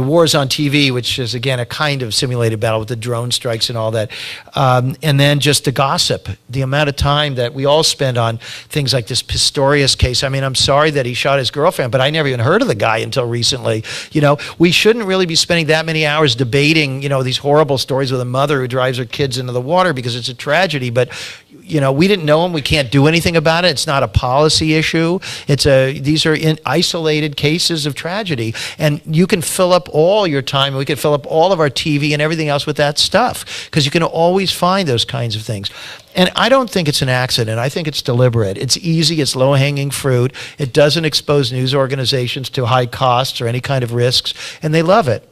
wars on TV, which is, again, a kind of simulated battle with the drone strikes and all that. And then just the gossip, the amount of time that we all spend on things like this Pistorius case. I mean, I'm sorry that he shot his girlfriend, but I never even heard of the guy until recently. We shouldn't really be spending that many hours debating, these horrible stories with a mother who drives her kids into the water because it's a tragedy. But we didn't know him. We can't do anything about it. It's not a policy issue. These are isolated cases of tragedy. And you can fill up all your time. We can fill up all of our TV and everything else with that stuff because you can always find those kinds of things. And I don't think it's an accident. I think it's deliberate. It's easy. It's low-hanging fruit. It doesn't expose news organizations to high costs or any kind of risks. And they love it.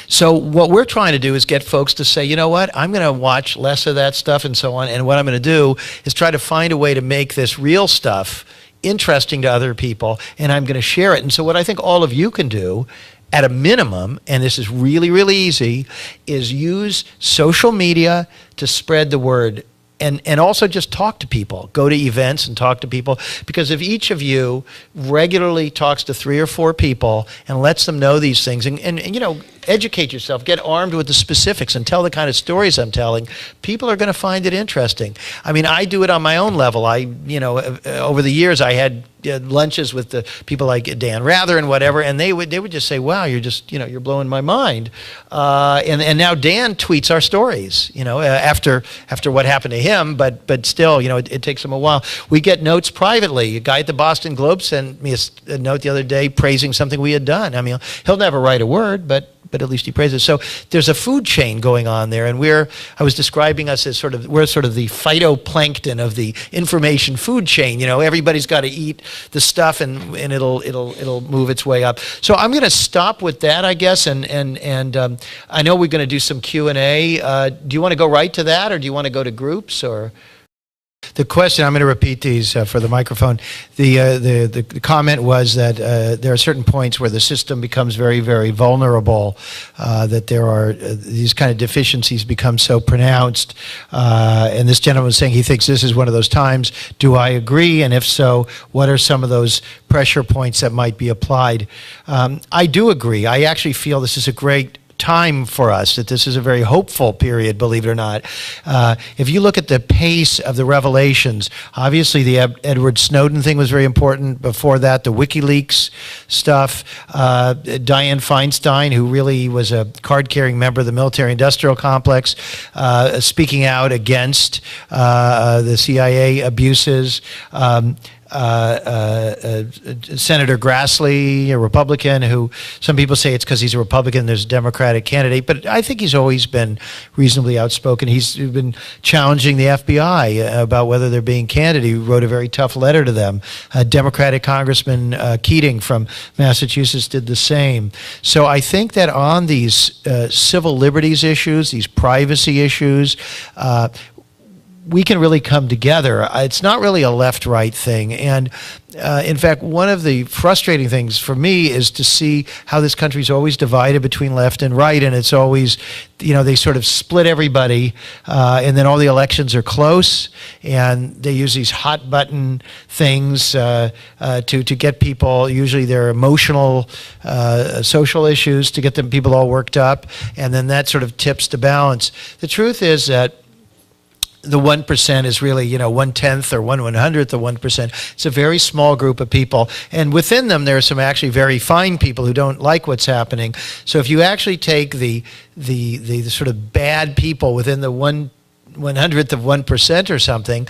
So what we're trying to do is get folks to say, you know what, I'm going to watch less of that stuff and so on. And what I'm going to do is try to find a way to make this real stuff interesting to other people, and I'm going to share it. And so what I think all of you can do at a minimum, and this is really, really easy, is use social media to spread the word. And also just talk to people. Go to events and talk to people. Because if each of you regularly talks to 3 or 4 people and lets them know these things, and educate yourself, get armed with the specifics and tell the kind of stories I'm telling, people are going to find it interesting. I mean, I do it on my own level. Over the years, I had lunches with the people like Dan Rather and whatever, and they would just say, wow, you're blowing my mind. And now Dan tweets our stories, after what happened to him, but still, it takes him a while. We get notes privately. A guy at the Boston Globe sent me a note the other day praising something we had done. I mean, he'll never write a word, but at least he praises. So there's a food chain going on there, and I was describing us as we're sort of the phytoplankton of the information food chain. Everybody's got to eat the stuff, and it'll move its way up. So I'm going to stop with that, I guess, and I know we're going to do some Q&A. Do you want to go right to that, or do you want to go to groups, or? The question, I'm going to repeat these for the microphone. The comment was that there are certain points where the system becomes very, very vulnerable, that there are these kind of deficiencies become so pronounced. And this gentleman was saying he thinks this is one of those times. Do I agree? And if so, what are some of those pressure points that might be applied? I do agree. I actually feel this is a great time for us, that this is a very hopeful period, believe it or not. If you look at the pace of the revelations, obviously the Edward Snowden thing was very important. Before that, the WikiLeaks stuff, Dianne Feinstein, who really was a card-carrying member of the military-industrial complex, speaking out against the CIA abuses. Senator Grassley, a Republican, who some people say it's because he's a Republican, there's a Democratic candidate, but I think he's always been reasonably outspoken. He's been challenging the FBI about whether they're being candid. He wrote a very tough letter to them. Democratic Congressman Keating from Massachusetts did the same. So I think that on these civil liberties issues, these privacy issues, we can really come together. It's not really a left-right thing. And in fact, one of the frustrating things for me is to see how this country's always divided between left and right, and it's always, they sort of split everybody, and then all the elections are close, and they use these hot button things to get people, usually their emotional, social issues, to get people all worked up, and then that sort of tips the balance. The truth is that the 1% is really, 1/10 or 1/100th of 1%. It's a very small group of people. And within them, there are some actually very fine people who don't like what's happening. So if you actually take the sort of bad people within the 1/100th of 1% or something,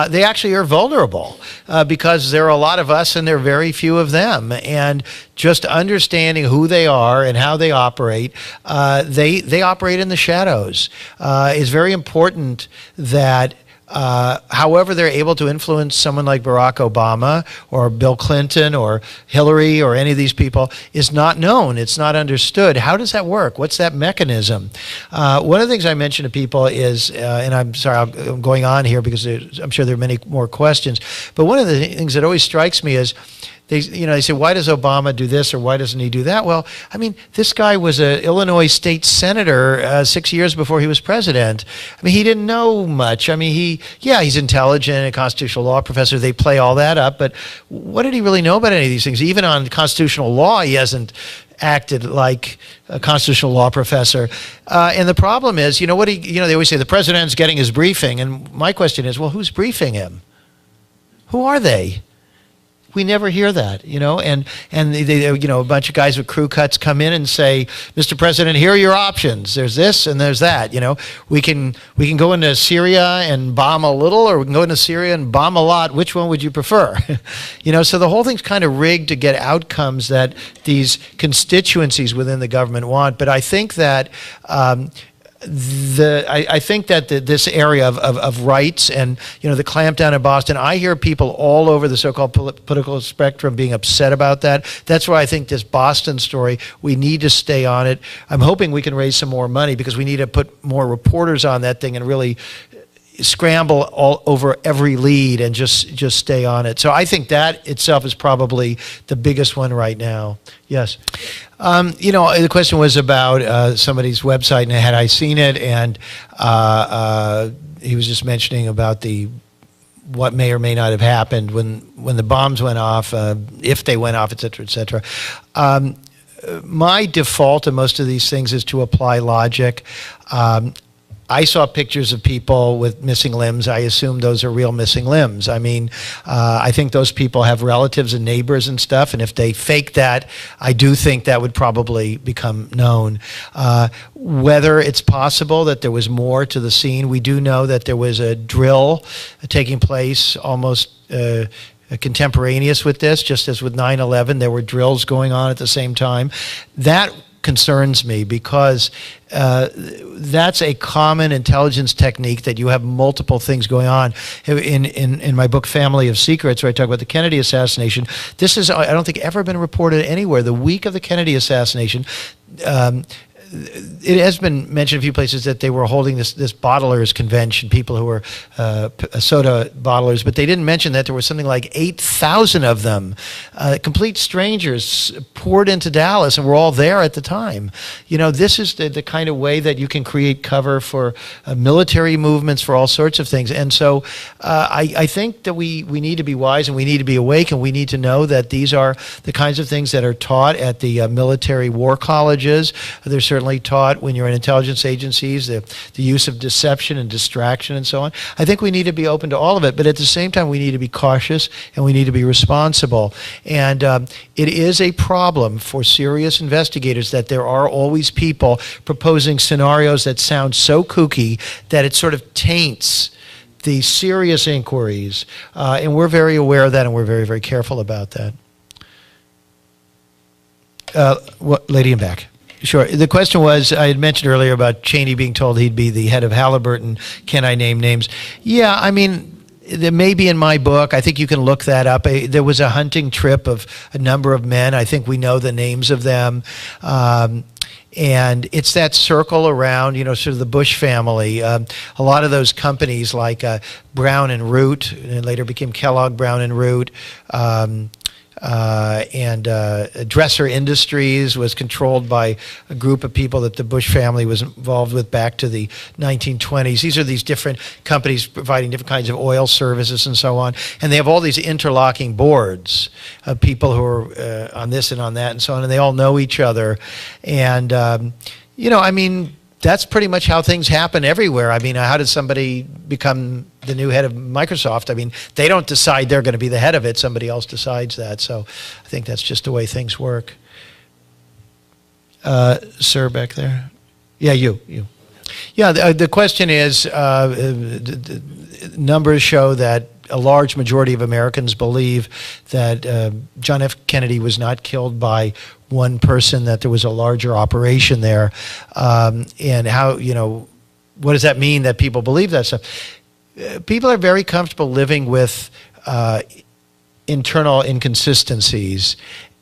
they actually are vulnerable because there are a lot of us and there are very few of them. And just understanding who they are and how they operate, they operate in the shadows. It's very important that however they're able to influence someone like Barack Obama or Bill Clinton or Hillary or any of these people is not known. It's not understood. How does that work? What's that mechanism? One of the things I mention to people is, and I'm sorry, I'm going on here because I'm sure there are many more questions, but one of the things that always strikes me is they say, why does Obama do this or why doesn't he do that? Well, I mean, this guy was an Illinois state senator 6 years before he was president. I mean, he didn't know much. I mean, he's intelligent, a constitutional law professor. They play all that up, but what did he really know about any of these things? Even on constitutional law, he hasn't acted like a constitutional law professor. And the problem is, they always say the president's getting his briefing. And my question is, well, who's briefing him? Who are they? We never hear that, and they, a bunch of guys with crew cuts come in and say, Mr. President, here are your options. There's this and there's that. We can go into Syria and bomb a little, or we can go into Syria and bomb a lot. Which one would you prefer? So the whole thing's kind of rigged to get outcomes that these constituencies within the government want. But I think that I think that this area of rights and the clampdown in Boston, I hear people all over the so-called political spectrum being upset about that. That's why I think this Boston story, we need to stay on it. I'm hoping we can raise some more money because we need to put more reporters on that thing and really scramble all over every lead and just stay on it. So I think that itself is probably the biggest one right now. Yes. The question was about somebody's website and had I seen it, and he was just mentioning about what may or may not have happened when the bombs went off, if they went off, et cetera, et cetera. My default to most of these things is to apply logic. I saw pictures of people with missing limbs. I assume those are real missing limbs. I mean, I think those people have relatives and neighbors and stuff, and if they fake that, I do think that would probably become known. Whether it's possible that there was more to the scene, we do know that there was a drill taking place almost contemporaneous with this, just as with 9/11, there were drills going on at the same time. That concerns me because that's a common intelligence technique that you have multiple things going on. In my book Family of Secrets, where I talk about the Kennedy assassination, this is, I don't think, ever been reported anywhere. The week of the Kennedy assassination, it has been mentioned a few places that they were holding this bottlers convention, people who were soda bottlers, but they didn't mention that there was something like 8,000 of them, complete strangers, poured into Dallas, and were all there at the time. This is the kind of way that you can create cover for military movements, for all sorts of things. And so I think that we need to be wise and we need to be awake, and we need to know that these are the kinds of things that are taught at the military war colleges. They're certainly taught when you're in intelligence agencies, the use of deception and distraction and so on. I think we need to be open to all of it, but at the same time we need to be cautious and we need to be responsible. And it is a problem for serious investigators that there are always people proposing scenarios that sound so kooky that it sort of taints the serious inquiries. And we're very aware of that, and we're very, very careful about that. Lady in back. Sure. The question was, I had mentioned earlier about Cheney being told he'd be the head of Halliburton. Can I name names? Yeah, I mean, there may be in my book. I think you can look that up. There was a hunting trip of a number of men. I think we know the names of them. And it's that circle around, sort of the Bush family. A lot of those companies like Brown and Root, and later became Kellogg Brown and Root, and Dresser Industries was controlled by a group of people that the Bush family was involved with back to the 1920s. These are these different companies providing different kinds of oil services and so on. And they have all these interlocking boards of people who are on this and on that and so on, and they all know each other. And, I mean, that's pretty much how things happen everywhere. I mean, how did somebody become the new head of Microsoft? I mean, they don't decide they're going to be the head of it. Somebody else decides that. So I think that's just the way things work. Sir, back there. Yeah, you. Yeah, the question is, numbers show that a large majority of Americans believe that John F. Kennedy was not killed by one person, that there was a larger operation there. And how, what does that mean that people believe that stuff? people are very comfortable living with internal inconsistencies.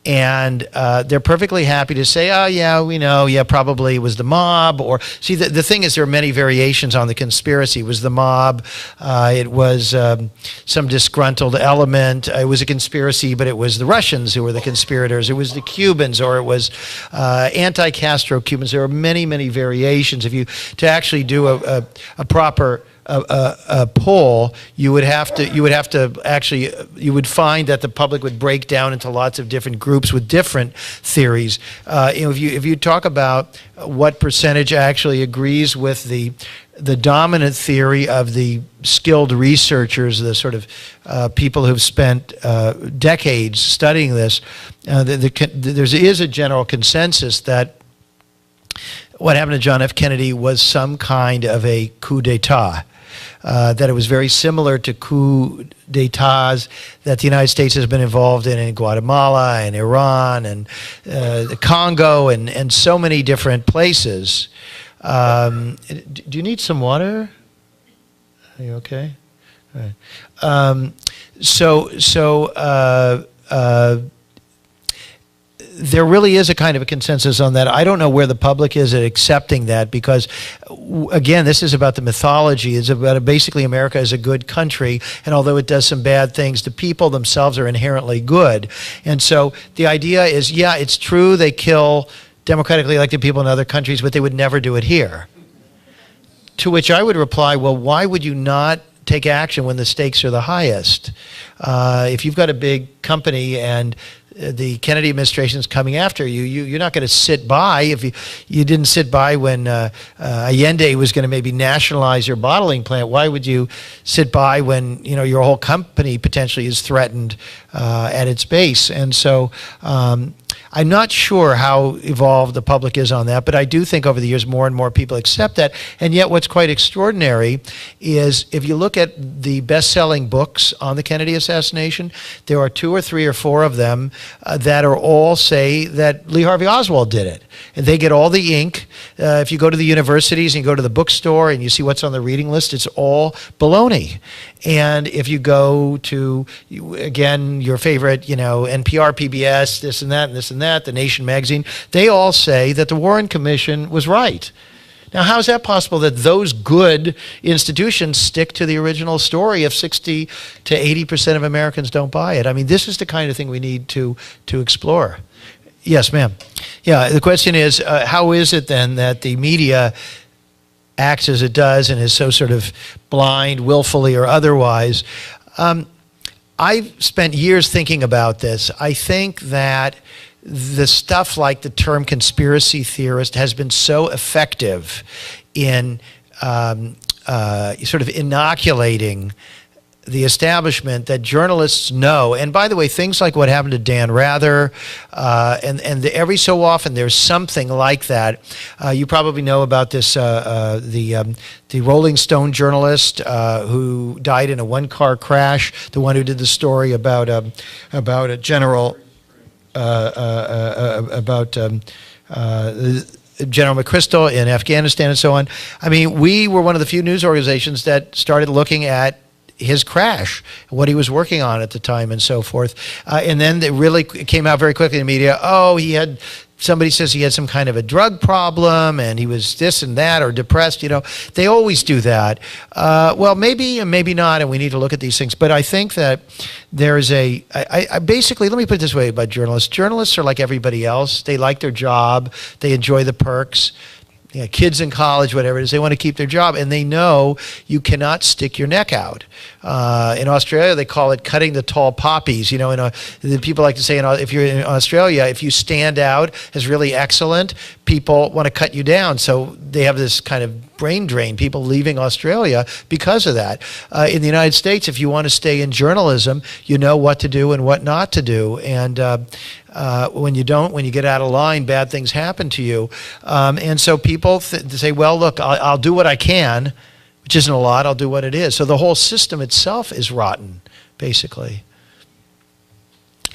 And they're perfectly happy to say, oh, yeah, we know, yeah, probably it was the mob. Or, see, the thing is, there are many variations on the conspiracy. It was the mob. It was some disgruntled element. It was a conspiracy, but it was the Russians who were the conspirators. It was the Cubans, or it was anti-Castro Cubans. There are many, many variations. If you, to actually do a proper a poll, you would have to actually, you would find that the public would break down into lots of different groups with different theories. If you talk about what percentage actually agrees with the dominant theory of the skilled researchers, the sort of people who've spent decades studying this, there is a general consensus that what happened to John F. Kennedy was some kind of a coup d'etat. That it was very similar to coup d'etats that the United States has been involved in Guatemala and Iran and the Congo and so many different places. Do you need some water? Are you okay? All right. There really is a kind of a consensus on that. I don't know where the public is at accepting that because, again, this is about the mythology. It's about basically America is a good country, and although it does some bad things, the people themselves are inherently good. And so the idea is, yeah, it's true they kill democratically elected people in other countries, but they would never do it here. To which I would reply, well, why would you not take action when the stakes are the highest? If you've got a big company and the Kennedy administration is coming after you, you're not going to sit by. If you didn't sit by when Allende was going to maybe nationalize your bottling plant, why would you sit by when your whole company potentially is threatened at its base? And so I'm not sure how evolved the public is on that, but I do think over the years more and more people accept that. And yet what's quite extraordinary is if you look at the best-selling books on the Kennedy assassination, there are 2 or 3 or 4 of them that are all say that Lee Harvey Oswald did it. And they get all the ink. If you go to the universities and you go to the bookstore and you see what's on the reading list, it's all baloney. And if you go to, again, your favorite, NPR, PBS, this and that, The Nation magazine, they all say that the Warren Commission was right. Now, how is that possible that those good institutions stick to the original story if 60 to 80% of Americans don't buy it? I mean, this is the kind of thing we need to explore. Yes, ma'am. Yeah, the question is, how is it then that the media acts as it does and is so sort of blind, willfully or otherwise? I've spent years thinking about this. I think that the stuff like the term conspiracy theorist has been so effective in sort of inoculating the establishment that journalists know. And by the way, things like what happened to Dan Rather, every so often there's something like that. You probably know about this, the Rolling Stone journalist who died in a one-car crash, the one who did the story about a general, General McChrystal in Afghanistan and so on. I mean, we were one of the few news organizations that started looking at his crash, what he was working on at the time and so forth. And then it really came out very quickly in the media, somebody says he had some kind of a drug problem and he was this and that or depressed. They always do that. Well, maybe and maybe not, and we need to look at these things. But I think that there is basically, let me put it this way about journalists. Journalists are like everybody else. They like their job. They enjoy the perks. Kids in college, whatever it is, they want to keep their job, and they know you cannot stick your neck out. In Australia, they call it cutting the tall poppies. The people like to say, if you're in Australia, if you stand out as really excellent, people want to cut you down. So they have this kind of brain drain, people leaving Australia because of that. In the United States, if you want to stay in journalism, you know what to do and what not to do. And when you don't, when you get out of line, bad things happen to you. And so people say, well, look, I'll do what I can, which isn't a lot. I'll do what it is. So the whole system itself is rotten, basically.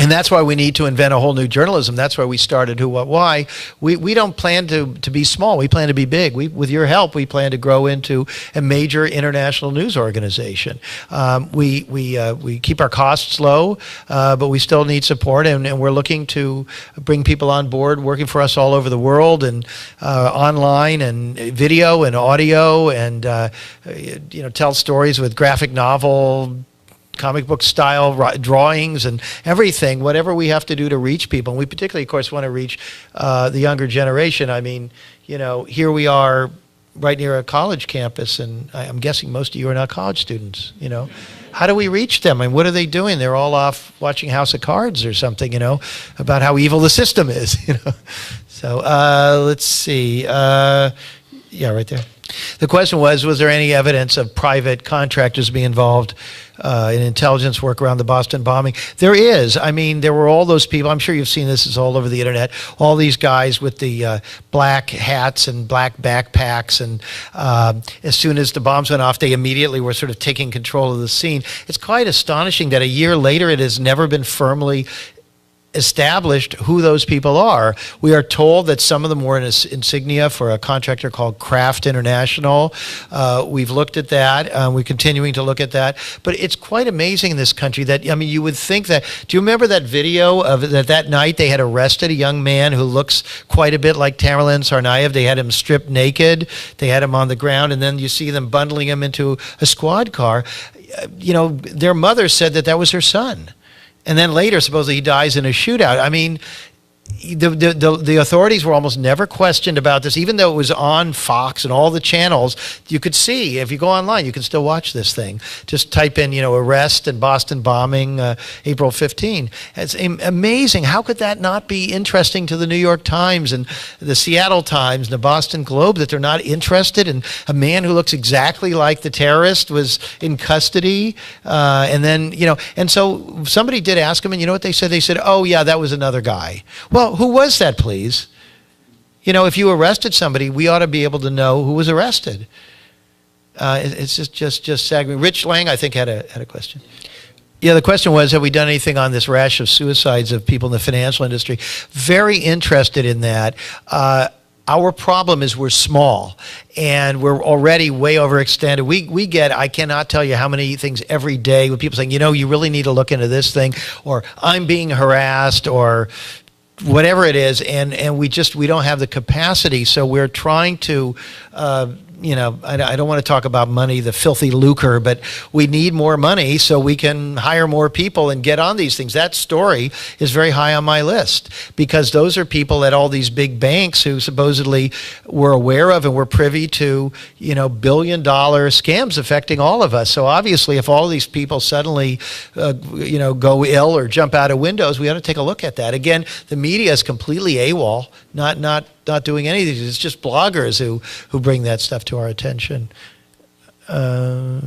And that's why we need to invent a whole new journalism. That's why we started Who, What, Why. We don't plan to be small. We plan to be big. With your help, we plan to grow into a major international news organization. We keep our costs low, but we still need support, and we're looking to bring people on board working for us all over the world, and online and video and audio, and tell stories with graphic novel, comic book style drawings and everything, whatever we have to do to reach people. And we particularly, of course, want to reach the younger generation. I mean, here we are right near a college campus, and I'm guessing most of you are not college students, How do we reach them? And what are they doing? They're all off watching House of Cards or something, about how evil the system is, So let's see. Yeah, right there. The question was there any evidence of private contractors being involved in intelligence work around the Boston bombing? There is. I mean, there were all those people. I'm sure you've seen this. It's all over the internet. All these guys with the black hats and black backpacks. And as soon as the bombs went off, they immediately were sort of taking control of the scene. It's quite astonishing that a year later it has never been firmly established who those people are. We are told that some of them were in insignia for a contractor called Kraft International. We've looked at that. We're continuing to look at that. But it's quite amazing in this country that, I mean, you would think that, do you remember that video of that night they had arrested a young man who looks quite a bit like Tamerlan Tsarnaev? They had him stripped naked. They had him on the ground, and then you see them bundling him into a squad car. Their mother said that was her son. And then later, supposedly, he dies in a shootout. I mean, the authorities were almost never questioned about this, even though it was on Fox and all the channels. You could see, if you go online, you can still watch this thing. Just type in, arrest and Boston bombing, April 15. It's amazing. How could that not be interesting to the New York Times and the Seattle Times and the Boston Globe, that they're not interested in a man who looks exactly like the terrorist was in custody? And then, and so somebody did ask him, and you know what they said? They said, oh, yeah, that was another guy. Well, who was that, please? If you arrested somebody, we ought to be able to know who was arrested. It's just staggering. Rich Lang, I think, had a question. Yeah, the question was, have we done anything on this rash of suicides of people in the financial industry? Very interested in that. Our problem is we're small, and we're already way overextended. We get, I cannot tell you how many things every day with people saying, you really need to look into this thing, or I'm being harassed, or whatever it is, and we don't have the capacity. So we're trying to I don't want to talk about money, the filthy lucre, but we need more money so we can hire more people and get on these things. That story is very high on my list, because those are people at all these big banks who supposedly were aware of and were privy to, billion-dollar scams affecting all of us. So obviously, if all these people suddenly, go ill or jump out of windows, we ought to take a look at that. Again, the media is completely AWOL, not doing anything. It's just bloggers who bring that stuff to our attention. Let's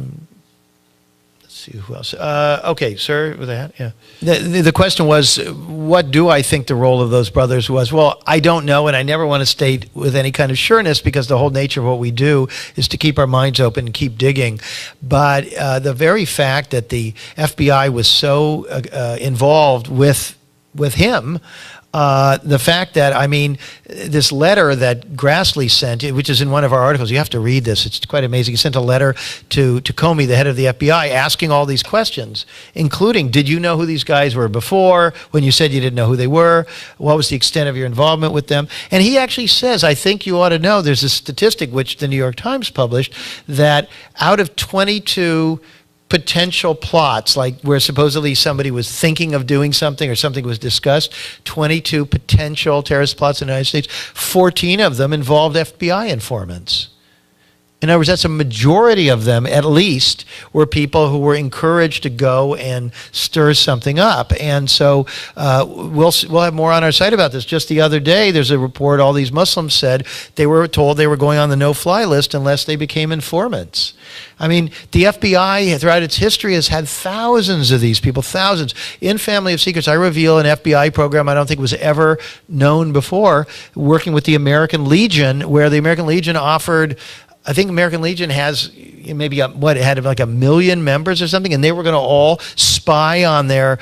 see who else. Okay, sir, with that, yeah. The question was, what do I think the role of those brothers was? Well, I don't know, and I never want to state with any kind of sureness, because the whole nature of what we do is to keep our minds open and keep digging. But the very fact that the FBI was so involved with him, the fact that, this letter that Grassley sent, which is in one of our articles, you have to read this, it's quite amazing. He sent a letter to Comey, the head of the FBI, asking all these questions, including, did you know who these guys were before, when you said you didn't know who they were? What was the extent of your involvement with them? And he actually says, I think you ought to know, there's a statistic which the New York Times published, that out of 22 potential plots, like where supposedly somebody was thinking of doing something or something was discussed, 22 potential terrorist plots in the United States, 14 of them involved FBI informants. In other words, that's a majority of them, at least, were people who were encouraged to go and stir something up. And so we'll have more on our site about this. Just the other day, there's a report, all these Muslims said they were told they were going on the no-fly list unless they became informants. The FBI, throughout its history, has had thousands of these people, thousands. In Family of Secrets, I reveal an FBI program I don't think was ever known before, working with the American Legion, where the American Legion offered, I think American Legion has maybe it had like 1 million members or something, and they were going to all spy on their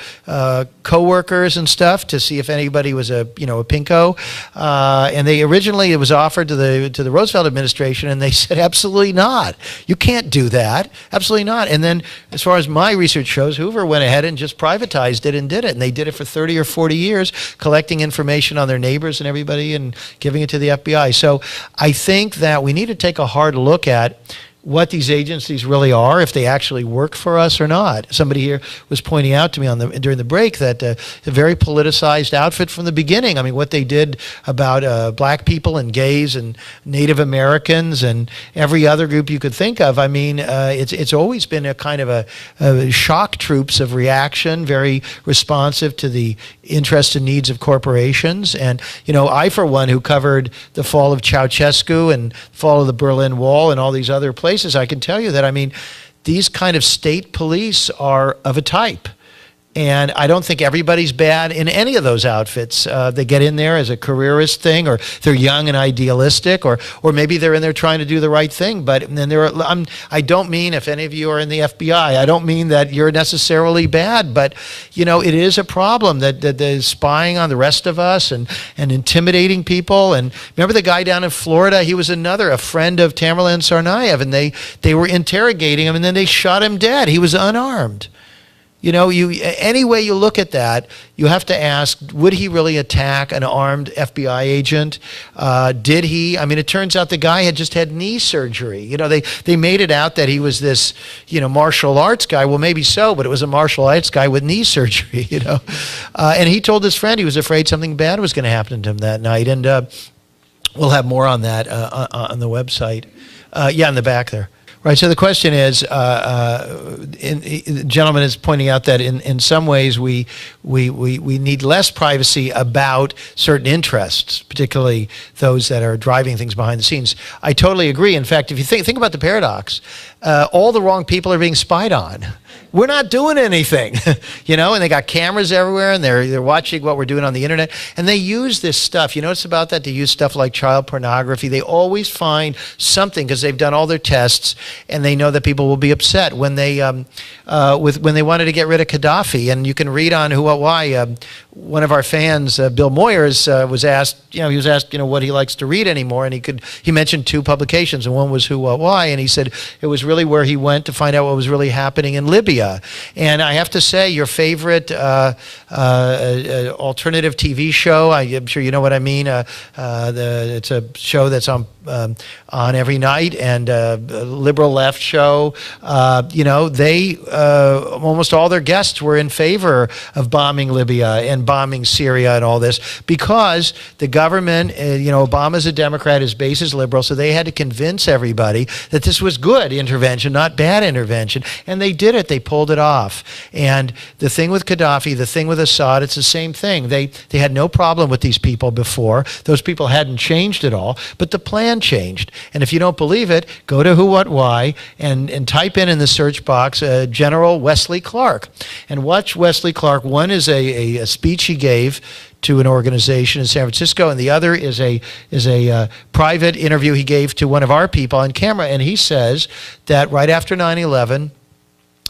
co-workers and stuff to see if anybody was a pinko. And they originally, it was offered to the Roosevelt administration, and they said, absolutely not. You can't do that. Absolutely not. And then, as far as my research shows, Hoover went ahead and just privatized it and did it. And they did it for 30 or 40 years, collecting information on their neighbors and everybody and giving it to the FBI. So I think that we need to take a hard look at what these agencies really are, if they actually work for us or not. Somebody here was pointing out to me during the break that a very politicized outfit from the beginning. I mean, what they did about black people and gays and Native Americans and every other group you could think of. I mean, it's always been a kind of a shock troops of reaction, very responsive to the interests and needs of corporations. And, I, for one, who covered the fall of Ceausescu and fall of the Berlin Wall and all these other places, I can tell you that, I mean, these kind of state police are of a type. And I don't think everybody's bad in any of those outfits. They get in there as a careerist thing, or they're young and idealistic, or maybe they're in there trying to do the right thing. But then I don't mean, if any of you are in the FBI, I don't mean that you're necessarily bad. But it is a problem that they're spying on the rest of us and intimidating people. And remember the guy down in Florida? He was a friend of Tamerlan Tsarnaev, and they were interrogating him, and then they shot him dead. He was unarmed. Any way you look at that, you have to ask, would he really attack an armed FBI agent? Did he? I mean, it turns out the guy had just had knee surgery. They made it out that he was this, martial arts guy. Well, maybe so, but it was a martial arts guy with knee surgery, And he told his friend he was afraid something bad was going to happen to him that night. And we'll have more on that on the website. In the back there. Right, so the question is, the gentleman is pointing out that in some ways we need less privacy about certain interests, particularly those that are driving things behind the scenes. I totally agree. In fact, if you think about the paradox, all the wrong people are being spied on. We're not doing anything, and they got cameras everywhere, and they're watching what we're doing on the internet, and they use this stuff. You know what's about that? They use stuff like child pornography. They always find something because they've done all their tests, and they know that people will be upset when they when they wanted to get rid of Gaddafi. And you can read on Who What Why. One of our fans, Bill Moyers, was asked. He was asked, what he likes to read anymore, and he mentioned two publications, and one was Who What Why, and he said it was really where he went to find out what was really happening in Libya. And I have to say, your favorite alternative TV show, I'm sure you know what I mean. It's a show that's on every night, and a liberal left show. They almost all their guests were in favor of bombing Libya and bombing Syria and all this because the government, Obama's a Democrat, his base is liberal, so they had to convince everybody that this was good intervention, not bad intervention, and they did it. They pulled it off. And the thing with Gaddafi, the thing with Assad, it's the same thing. They had no problem with these people before. Those people hadn't changed at all, but the plan changed. And if you don't believe it, go to Who What Why and type in the search box General Wesley Clark and watch Wesley Clark. One is a speech he gave to an organization in San Francisco, and the other is a private interview he gave to one of our people on camera. And he says that right after 9/11,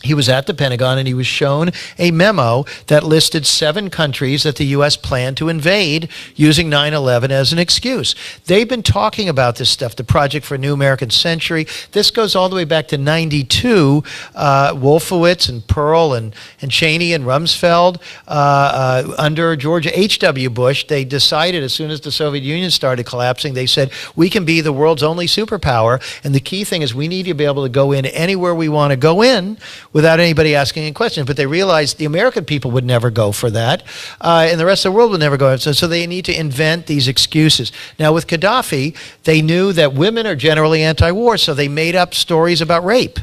he was at the Pentagon and he was shown a memo that listed 7 countries that the U.S. planned to invade using 9/11 as an excuse. They've been talking about this stuff, the Project for a New American Century. This goes all the way back to 92. Wolfowitz and Pearl and Cheney and Rumsfeld under George H.W. Bush, they decided as soon as the Soviet Union started collapsing, they said, we can be the world's only superpower. And the key thing is we need to be able to go in anywhere we want to go in without anybody asking any questions. But they realized the American people would never go for that, and the rest of the world would never go. So they need to invent these excuses. Now, with Gaddafi, they knew that women are generally anti-war, so they made up stories about rape.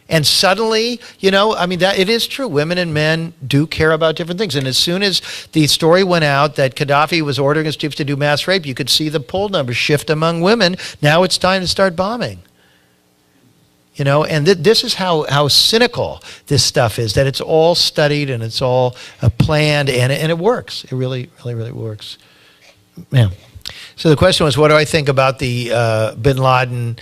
And suddenly, that it is true. Women and men do care about different things. And as soon as the story went out that Gaddafi was ordering his troops to do mass rape, you could see the poll numbers shift among women. Now it's time to start bombing. And this is how cynical this stuff is, that it's all studied and it's all planned, and it works. It really, really, really works. Yeah. So the question was, what do I think about the bin Laden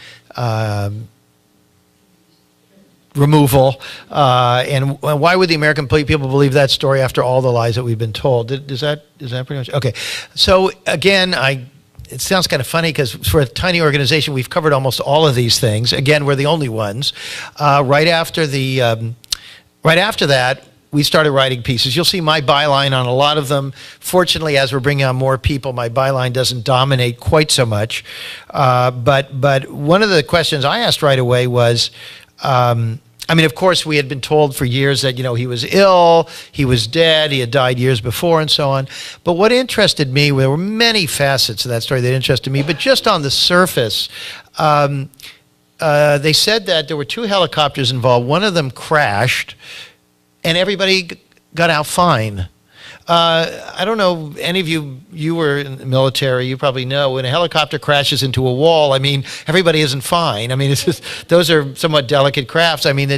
removal. And why would the American people believe that story after all the lies that we've been told? Is that pretty much? Okay. So again, it sounds kind of funny because for a tiny organization, we've covered almost all of these things. Again, we're the only ones. Right after that, we started writing pieces. You'll see my byline on a lot of them. Fortunately, as we're bringing on more people, my byline doesn't dominate quite so much. But one of the questions I asked right away was, I mean, of course, we had been told for years that, he was ill, he was dead, he had died years before, and so on. But what interested me, there were many facets of that story that interested me, but just on the surface, they said that there were 2 helicopters involved. One of them crashed, and everybody got out fine. I don't know, any of you were in the military, you probably know, when a helicopter crashes into a wall, I mean, everybody isn't fine. I mean, it's just, those are somewhat delicate crafts. I mean,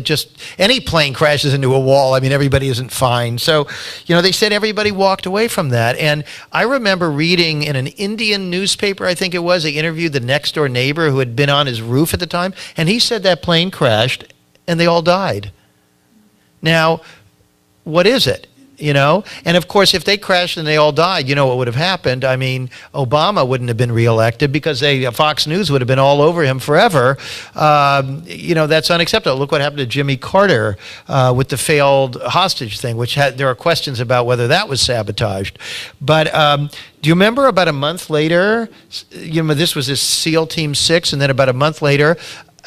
any plane crashes into a wall, I mean, everybody isn't fine. So, they said everybody walked away from that. And I remember reading in an Indian newspaper, I think it was, they interviewed the next door neighbor who had been on his roof at the time, and he said that plane crashed and they all died. Now, what is it? And of course, if they crashed and they all died, what would have happened? I mean, Obama wouldn't have been reelected because Fox News would have been all over him forever. That's unacceptable. Look what happened to Jimmy Carter with the failed hostage thing, which there are questions about whether that was sabotaged. But do you remember about a month later, this was this SEAL Team 6, and then about a month later,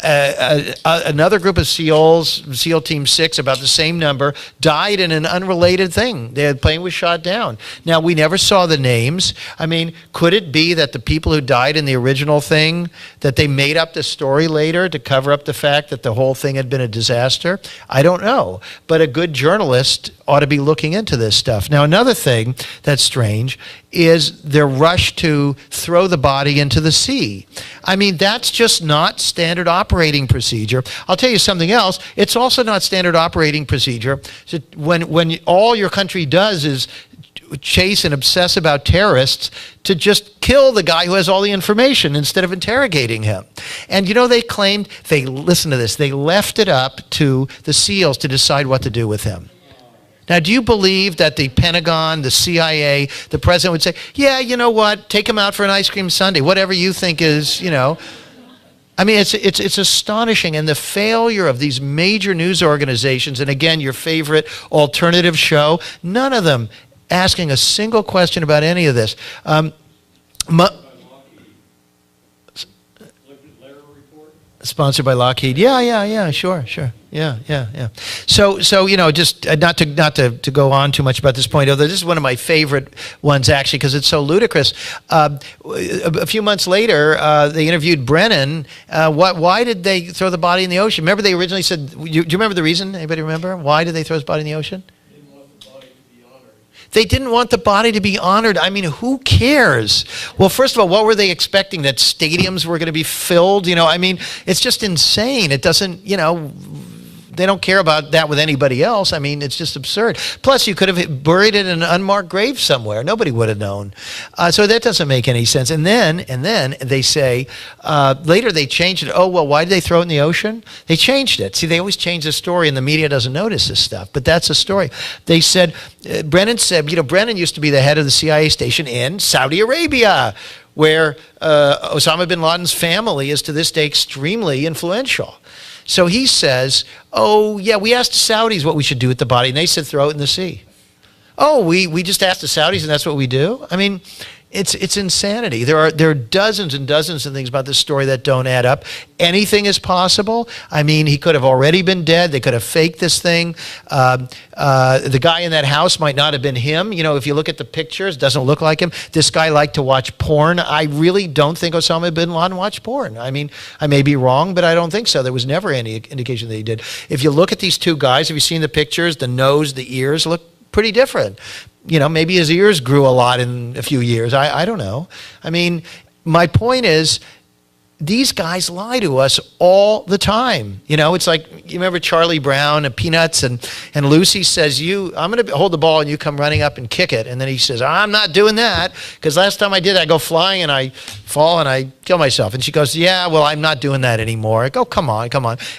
another group of SEALs, SEAL Team 6, about the same number, died in an unrelated thing. Their plane was shot down. Now, we never saw the names. I mean, could it be that the people who died in the original thing, that they made up the story later to cover up the fact that the whole thing had been a disaster? I don't know. But a good journalist ought to be looking into this stuff. Now, another thing that's strange is their rush to throw the body into the sea. I mean, that's just not standard operating procedure. I'll tell you something else. It's also not standard operating procedure. So when all your country does is chase and obsess about terrorists, to just kill the guy who has all the information instead of interrogating him. And they claimed, listen to this, they left it up to the SEALs to decide what to do with him. Now, do you believe that the Pentagon, the CIA, the president would say, yeah, you know what, take him out for an ice cream sundae, whatever you think is, I mean, it's astonishing. And the failure of these major news organizations, and again, your favorite alternative show, none of them asking a single question about any of this. Sponsored by Lockheed. Yeah, sure. Yeah. So just not to go on too much about this point, although this is one of my favorite ones, actually, because it's so ludicrous. A few months later, they interviewed Brennan. Why did they throw the body in the ocean? Remember, they originally said, do you remember the reason? Anybody remember? Why did they throw his body in the ocean? They didn't want the body to be honored. I mean, who cares? Well, first of all, what were they expecting? That stadiums were going to be filled? I mean, it's just insane. It doesn't, they don't care about that with anybody else. I mean, it's just absurd. Plus, you could have buried it in an unmarked grave somewhere. Nobody would have known. So that doesn't make any sense. And then they say, later they changed it. Oh, well, why did they throw it in the ocean? They changed it. See, they always change the story, and the media doesn't notice this stuff. But that's the story. They said, Brennan said, Brennan used to be the head of the CIA station in Saudi Arabia, where Osama bin Laden's family is to this day extremely influential. So he says, oh, yeah, we asked the Saudis what we should do with the body, and they said throw it in the sea. Oh, we just asked the Saudis, and that's what we do? I mean, it's insanity. There are dozens and dozens of things about this story that don't add up. Anything is possible. I mean, he could have already been dead. They could have faked this thing. The guy in that house might not have been him. If you look at the pictures, it doesn't look like him. This guy liked to watch porn. I really don't think Osama bin Laden watched porn. I mean, I may be wrong, but I don't think so. There was never any indication that he did. If you look at these two guys, have you seen the pictures? The nose, the ears look pretty different. Maybe his ears grew a lot in a few years. I don't know. I mean, my point is, these guys lie to us all the time. You know, it's like, you remember Charlie Brown and Peanuts, and Lucy says, I'm going to hold the ball and you come running up and kick it. And then he says, I'm not doing that, because last time I did, I go flying and I fall and I kill myself. And she goes, yeah, well, I'm not doing that anymore. I go, come on.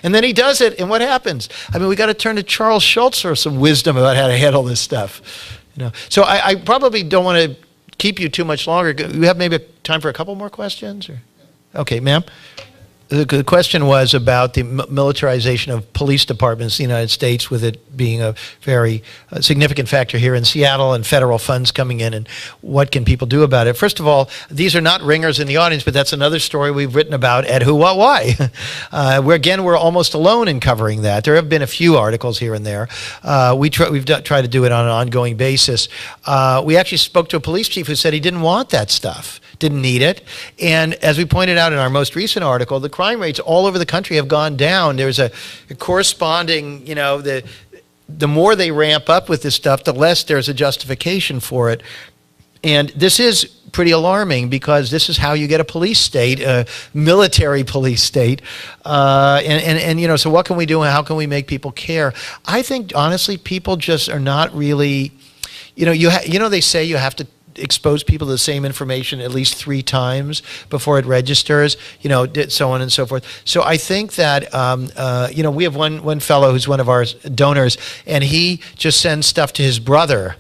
And then he does it, and what happens? I mean, we got to turn to Charles Schultz for some wisdom about how to handle this stuff. You know, so I probably don't want to keep you too much longer. You have maybe time for a couple more questions? Or? Okay, ma'am. The question was about the militarization of police departments in the United States, with it being a very significant factor here in Seattle and federal funds coming in, and what can people do about it? First of all, these are not ringers in the audience, but that's another story we've written about at Who, What, Why. We're almost alone in covering that. There have been a few articles here and there. We've tried to do it on an ongoing basis. We actually spoke to a police chief who said he didn't want that stuff. Didn't need it. And as we pointed out in our most recent article, the crime rates all over the country have gone down. There's a corresponding, you know, the more they ramp up with this stuff, the less there's a justification for it. And this is pretty alarming, because this is how you get a police state, a military police state. And you know, so what can we do, and how can we make people care? I think, honestly, people just are not really, you know, they say you have to expose people to the same information at least 3 times before it registers, you know, so on and so forth. So I think that, you know, we have one fellow who's one of our donors, and he just sends stuff to his brother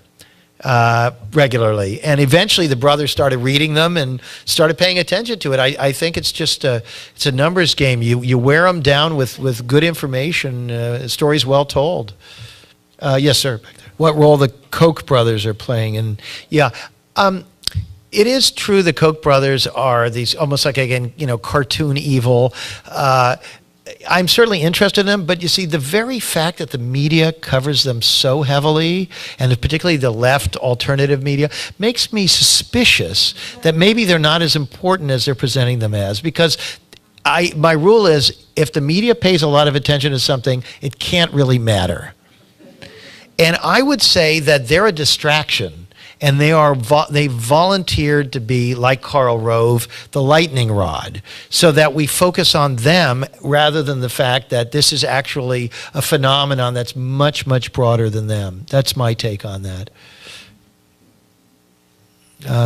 regularly. And eventually the brother started reading them and started paying attention to it. I think it's just it's a numbers game. You wear them down with good information, stories well told. Yes, sir. What role the Koch brothers are playing. And yeah, it is true the Koch brothers are these almost like, again, you know, cartoon evil. I'm certainly interested in them, but you see, the very fact that the media covers them so heavily, and particularly the left alternative media, makes me suspicious that maybe they're not as important as they're presenting them as. Because my rule is, if the media pays a lot of attention to something, it can't really matter. And I would say that they're a distraction. And they volunteered to be, like Karl Rove, the lightning rod, so that we focus on them rather than the fact that this is actually a phenomenon that's much, much broader than them. That's my take on that.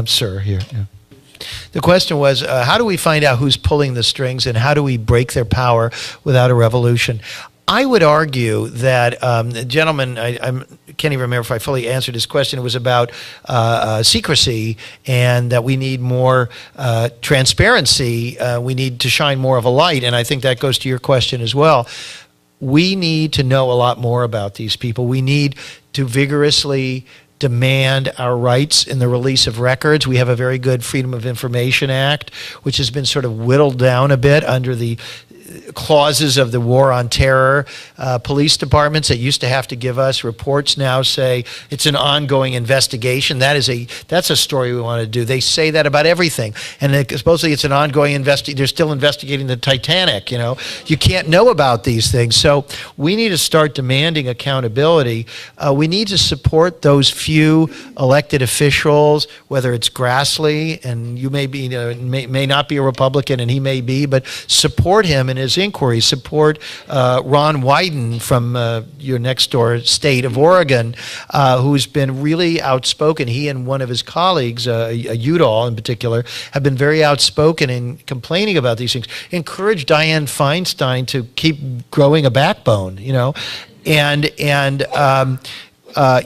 Sir, here. Yeah. The question was, how do we find out who's pulling the strings, and how do we break their power without a revolution? I would argue that, the gentleman, I can't even remember if I fully answered his question. It was about secrecy, and that we need more transparency. We need to shine more of a light, and I think that goes to your question as well. We need to know a lot more about these people. We need to vigorously demand our rights in the release of records. We have a very good Freedom of Information Act, which has been sort of whittled down a bit under the clauses of the war on terror. Police departments that used to have to give us reports now say it's an ongoing investigation. That's a story we want to do. They say that about everything, and supposedly it's an ongoing investigation. They're still investigating the Titanic. You know, you can't know about these things. So we need to start demanding accountability. We need to support those few elected officials, whether it's Grassley, and you may be, may not be a Republican, and he may be, but support him in his inquiry. Support Ron Wyden from your next door state of Oregon, who's been really outspoken. He and one of his colleagues, Udall in particular, have been very outspoken in complaining about these things. Encourage Dianne Feinstein to keep growing a backbone, you know, and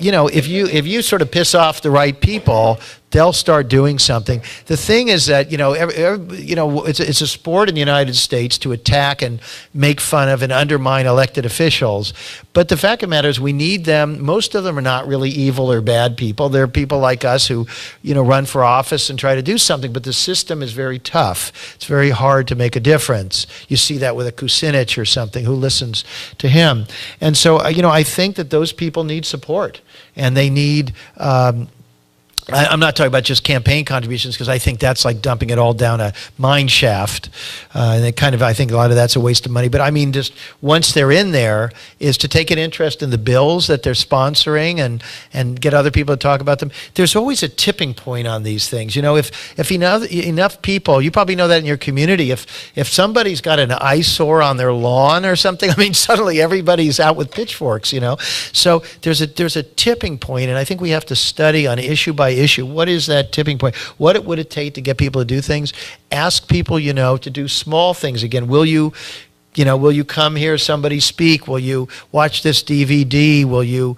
you know, if you sort of piss off the right people, they'll start doing something. The thing is that, you know, it's a sport in the United States to attack and make fun of and undermine elected officials. But the fact of the matter is, we need them. Most of them are not really evil or bad people. They're people like us who, you know, run for office and try to do something. But the system is very tough. It's very hard to make a difference. You see that with a Kucinich or something. Who listens to him? And so, you know, I think that those people need support, and they need I'm not talking about just campaign contributions, because I think that's like dumping it all down a mine shaft. And it kind of, I think a lot of that's a waste of money. But I mean, just once they're in there, is to take an interest in the bills that they're sponsoring and get other people to talk about them. There's always a tipping point on these things. You know, if enough people, you probably know that in your community, if somebody's got an eyesore on their lawn or something, I mean, suddenly everybody's out with pitchforks, you know. So there's a tipping point, and I think we have to study on issue by issue. What is that tipping point? What would it take to get people to do things? Ask people, you know, to do small things. Again, will you come hear somebody speak? Will you watch this DVD? Will you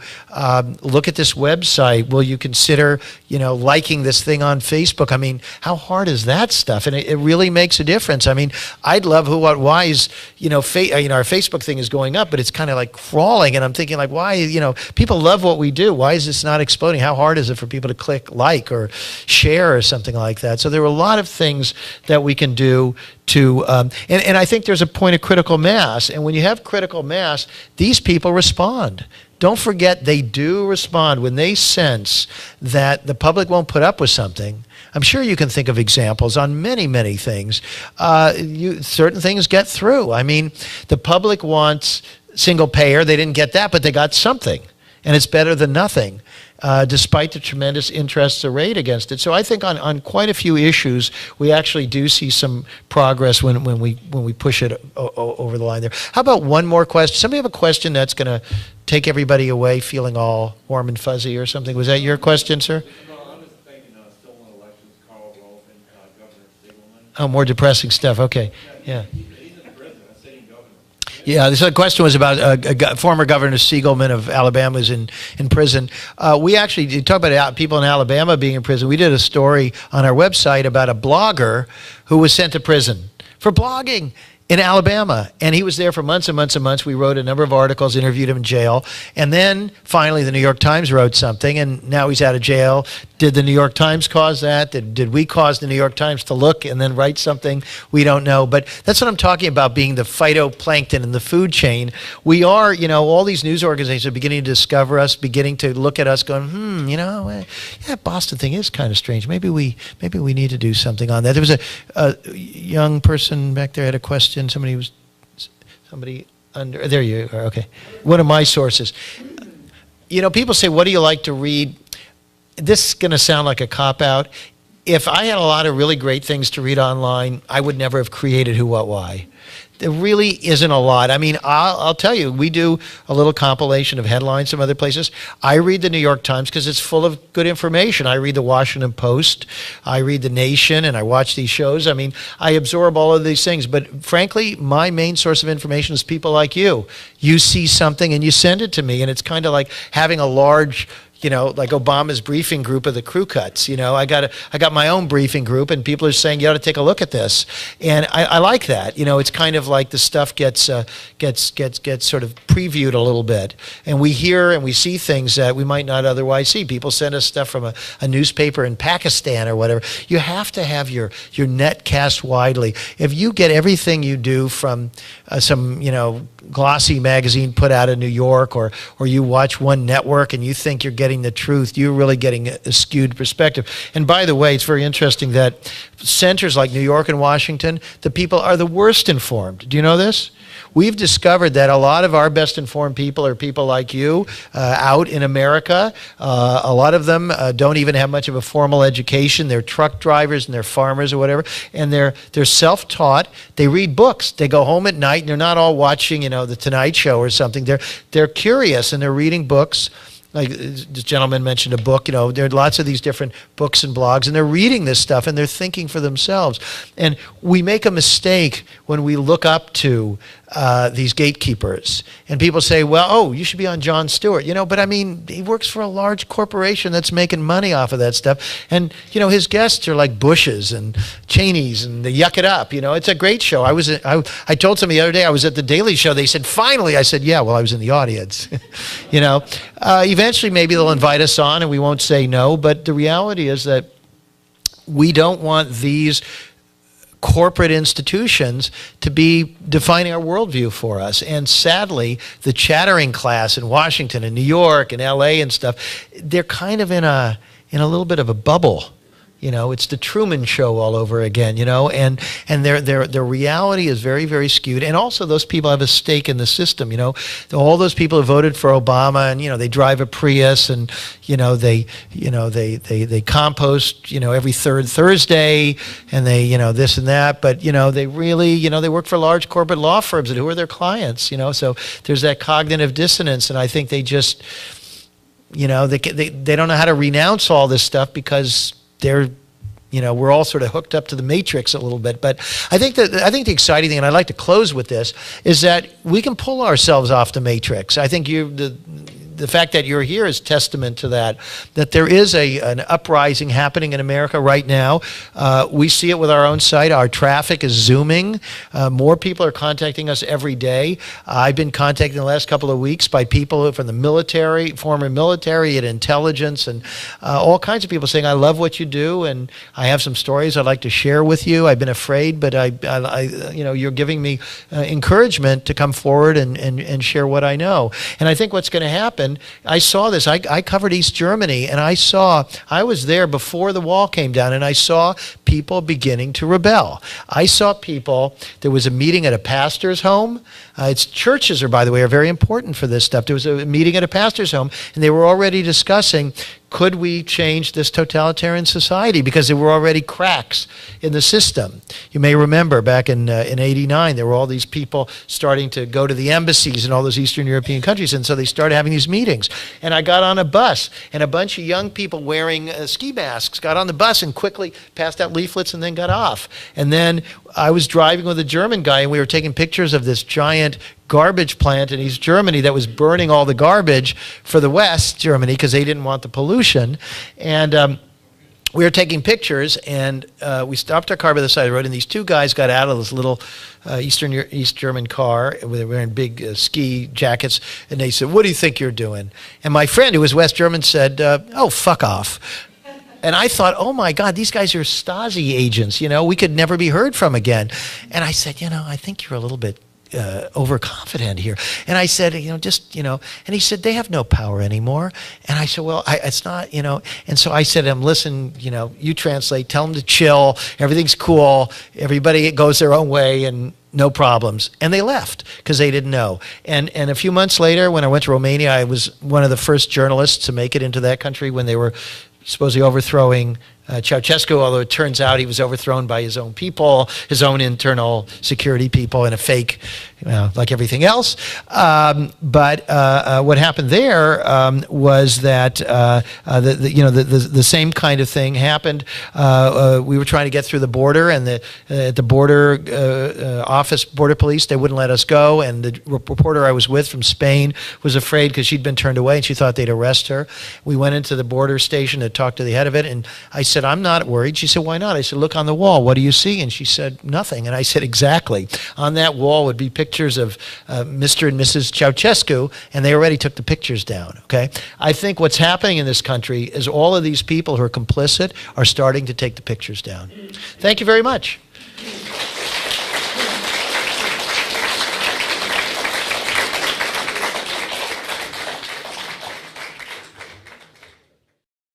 look at this website? Will you consider, you know, liking this thing on Facebook? I mean, how hard is that stuff? And it really makes a difference. I mean, I'd love Who, What, Why's, you know, our Facebook thing is going up, but it's kind of like crawling. And I'm thinking, like, why, you know, people love what we do. Why is this not exploding? How hard is it for people to click like or share or something like that? So there are a lot of things that we can do to, and I think there's a point of critical mass. And when you have critical mass, these people respond. Don't forget, they do respond when they sense that the public won't put up with something. I'm sure you can think of examples on many, many things. Certain things get through. I mean, the public wants single payer. They didn't get that, but they got something. And it's better than nothing, despite the tremendous interest arrayed against it. So I think on quite a few issues, we actually do see some progress when we push it over the line there. How about one more question? Somebody have a question that's going to take everybody away feeling all warm and fuzzy or something? Was that your question, sir? No, I'm just thinking stolen elections, Carl Rove and Governor Siegelman. Oh, more depressing stuff. Okay, yeah. He's in prison, a sitting governor. Yeah, this question was about former Governor Siegelman of Alabama is in prison. We actually talk about people in Alabama being in prison. We did a story on our website about a blogger who was sent to prison for blogging in Alabama. And he was there for months and months and months. We wrote a number of articles, interviewed him in jail. And then finally the New York Times wrote something, and now he's out of jail. Did the New York Times cause that? Did we cause the New York Times to look and then write something? We don't know. But that's what I'm talking about, being the phytoplankton in the food chain. We are, you know, all these news organizations are beginning to discover us, beginning to look at us going, you know, that Boston thing is kind of strange. Maybe we need to do something on that. There was a young person back there had a question. Somebody under, there you are, okay. One of my sources. You know, people say, what do you like to read? This is going to sound like a cop-out. If I had a lot of really great things to read online, I would never have created Who, What, Why. There really isn't a lot. I mean, I'll tell you, we do a little compilation of headlines from other places. I read the New York Times because it's full of good information. I read the Washington Post. I read The Nation, and I watch these shows. I mean, I absorb all of these things. But frankly, my main source of information is people like you. You see something and you send it to me, and it's kind of like having a large, you know, like Obama's briefing group of the crew cuts. You know, I got my own briefing group, and people are saying, you ought to take a look at this. And I like that. You know, it's kind of like the stuff gets sort of previewed a little bit. And we hear and we see things that we might not otherwise see. People send us stuff from a newspaper in Pakistan or whatever. You have to have your net cast widely. If you get everything you do from some, you know, glossy magazine put out of New York, or you watch one network and you think you're getting the truth, you're really getting a skewed perspective. And by the way, it's very interesting that centers like New York and Washington, the people are the worst informed. Do you know this? We've discovered that a lot of our best informed people are people like you out in America. A lot of them don't even have much of a formal education. They're truck drivers and they're farmers or whatever, and they're self-taught. They read books. They go home at night and they're not all watching, you know, The Tonight Show or something. They're curious and they're reading books. Like this gentleman mentioned a book, you know, there are lots of these different books and blogs, and they're reading this stuff and they're thinking for themselves. And we make a mistake when we look up to these gatekeepers. And people say, well, oh, you should be on Jon Stewart. You know, but I mean, he works for a large corporation that's making money off of that stuff. And, you know, his guests are like Bushes and Cheneys and they yuck it up. You know, it's a great show. I told somebody the other day I was at the Daily Show. They said, finally. I said, yeah, well, I was in the audience. You know, eventually maybe they'll invite us on and we won't say no. But the reality is that we don't want these corporate institutions to be defining our worldview for us. And sadly, the chattering class in Washington and New York and LA and stuff, they're kind of in a in a little bit of a bubble. You know, it's the Truman Show all over again, you know, and their reality is very, very skewed. And also those people have a stake in the system, you know. All those people who voted for Obama and, you know, they drive a Prius and, they compost, every third Thursday and they, this and that. But, they really, they work for large corporate law firms and who are their clients, So there's that cognitive dissonance. And I think they just, they don't know how to renounce all this stuff because they're, we're all sort of hooked up to the matrix a little bit. But I think the exciting thing, and I'd like to close with this, is that we can pull ourselves off the matrix. I think the fact that you're here is testament to that there is an uprising happening in America right now. We see it with our own site. Our traffic is zooming. More people are contacting us every day. I've been contacted in the last couple of weeks by people from the military, former military and intelligence, and all kinds of people saying, I love what you do, and I have some stories I'd like to share with you. I've been afraid, but you're giving me encouragement to come forward and share what I know. And I think what's going to happen, I saw this. I covered East Germany, and I was there before the wall came down, and I saw people beginning to rebel. I saw people, there was a meeting at a pastor's home. Churches by the way, are very important for this stuff. There was a meeting at a pastor's home, and they were already discussing, could we change this totalitarian society? Because there were already cracks in the system. You may remember back in '89, there were all these people starting to go to the embassies in all those Eastern European countries, and so they started having these meetings. And I got on a bus, and a bunch of young people wearing ski masks got on the bus and quickly passed out leaflets and then got off. And then I was driving with a German guy, and we were taking pictures of this giant garbage plant in East Germany that was burning all the garbage for the West Germany because they didn't want the pollution. And we were taking pictures, and we stopped our car by the side of the road, and these two guys got out of this little East German car. They were wearing big ski jackets, and they said, what do you think you're doing? And my friend, who was West German, said, oh, fuck off. And I thought, oh my God, these guys are Stasi agents, we could never be heard from again. And I said, I think you're a little bit overconfident here. And I said, and he said, they have no power anymore. And I said, well, it's not, and so I said to him, listen, you translate, tell them to chill, everything's cool, everybody goes their own way, and no problems. And they left because they didn't know. And a few months later, when I went to Romania, I was one of the first journalists to make it into that country when they were supposedly overthrowing Ceausescu, although it turns out he was overthrown by his own people, his own internal security people, in a fake, like everything else. But what happened there was that the same kind of thing happened. We were trying to get through the border, and at the border office, border police, they wouldn't let us go. And the reporter I was with from Spain was afraid because she'd been turned away, and she thought they'd arrest her. We went into the border station to talk to the head of it, and I said, I'm not worried. She said, why not? I said, look on the wall. What do you see? And she said, nothing. And I said, exactly. On that wall would be pictures of Mr. and Mrs. Ceausescu, and they already took the pictures down, okay? I think what's happening in this country is all of these people who are complicit are starting to take the pictures down. Thank you very much.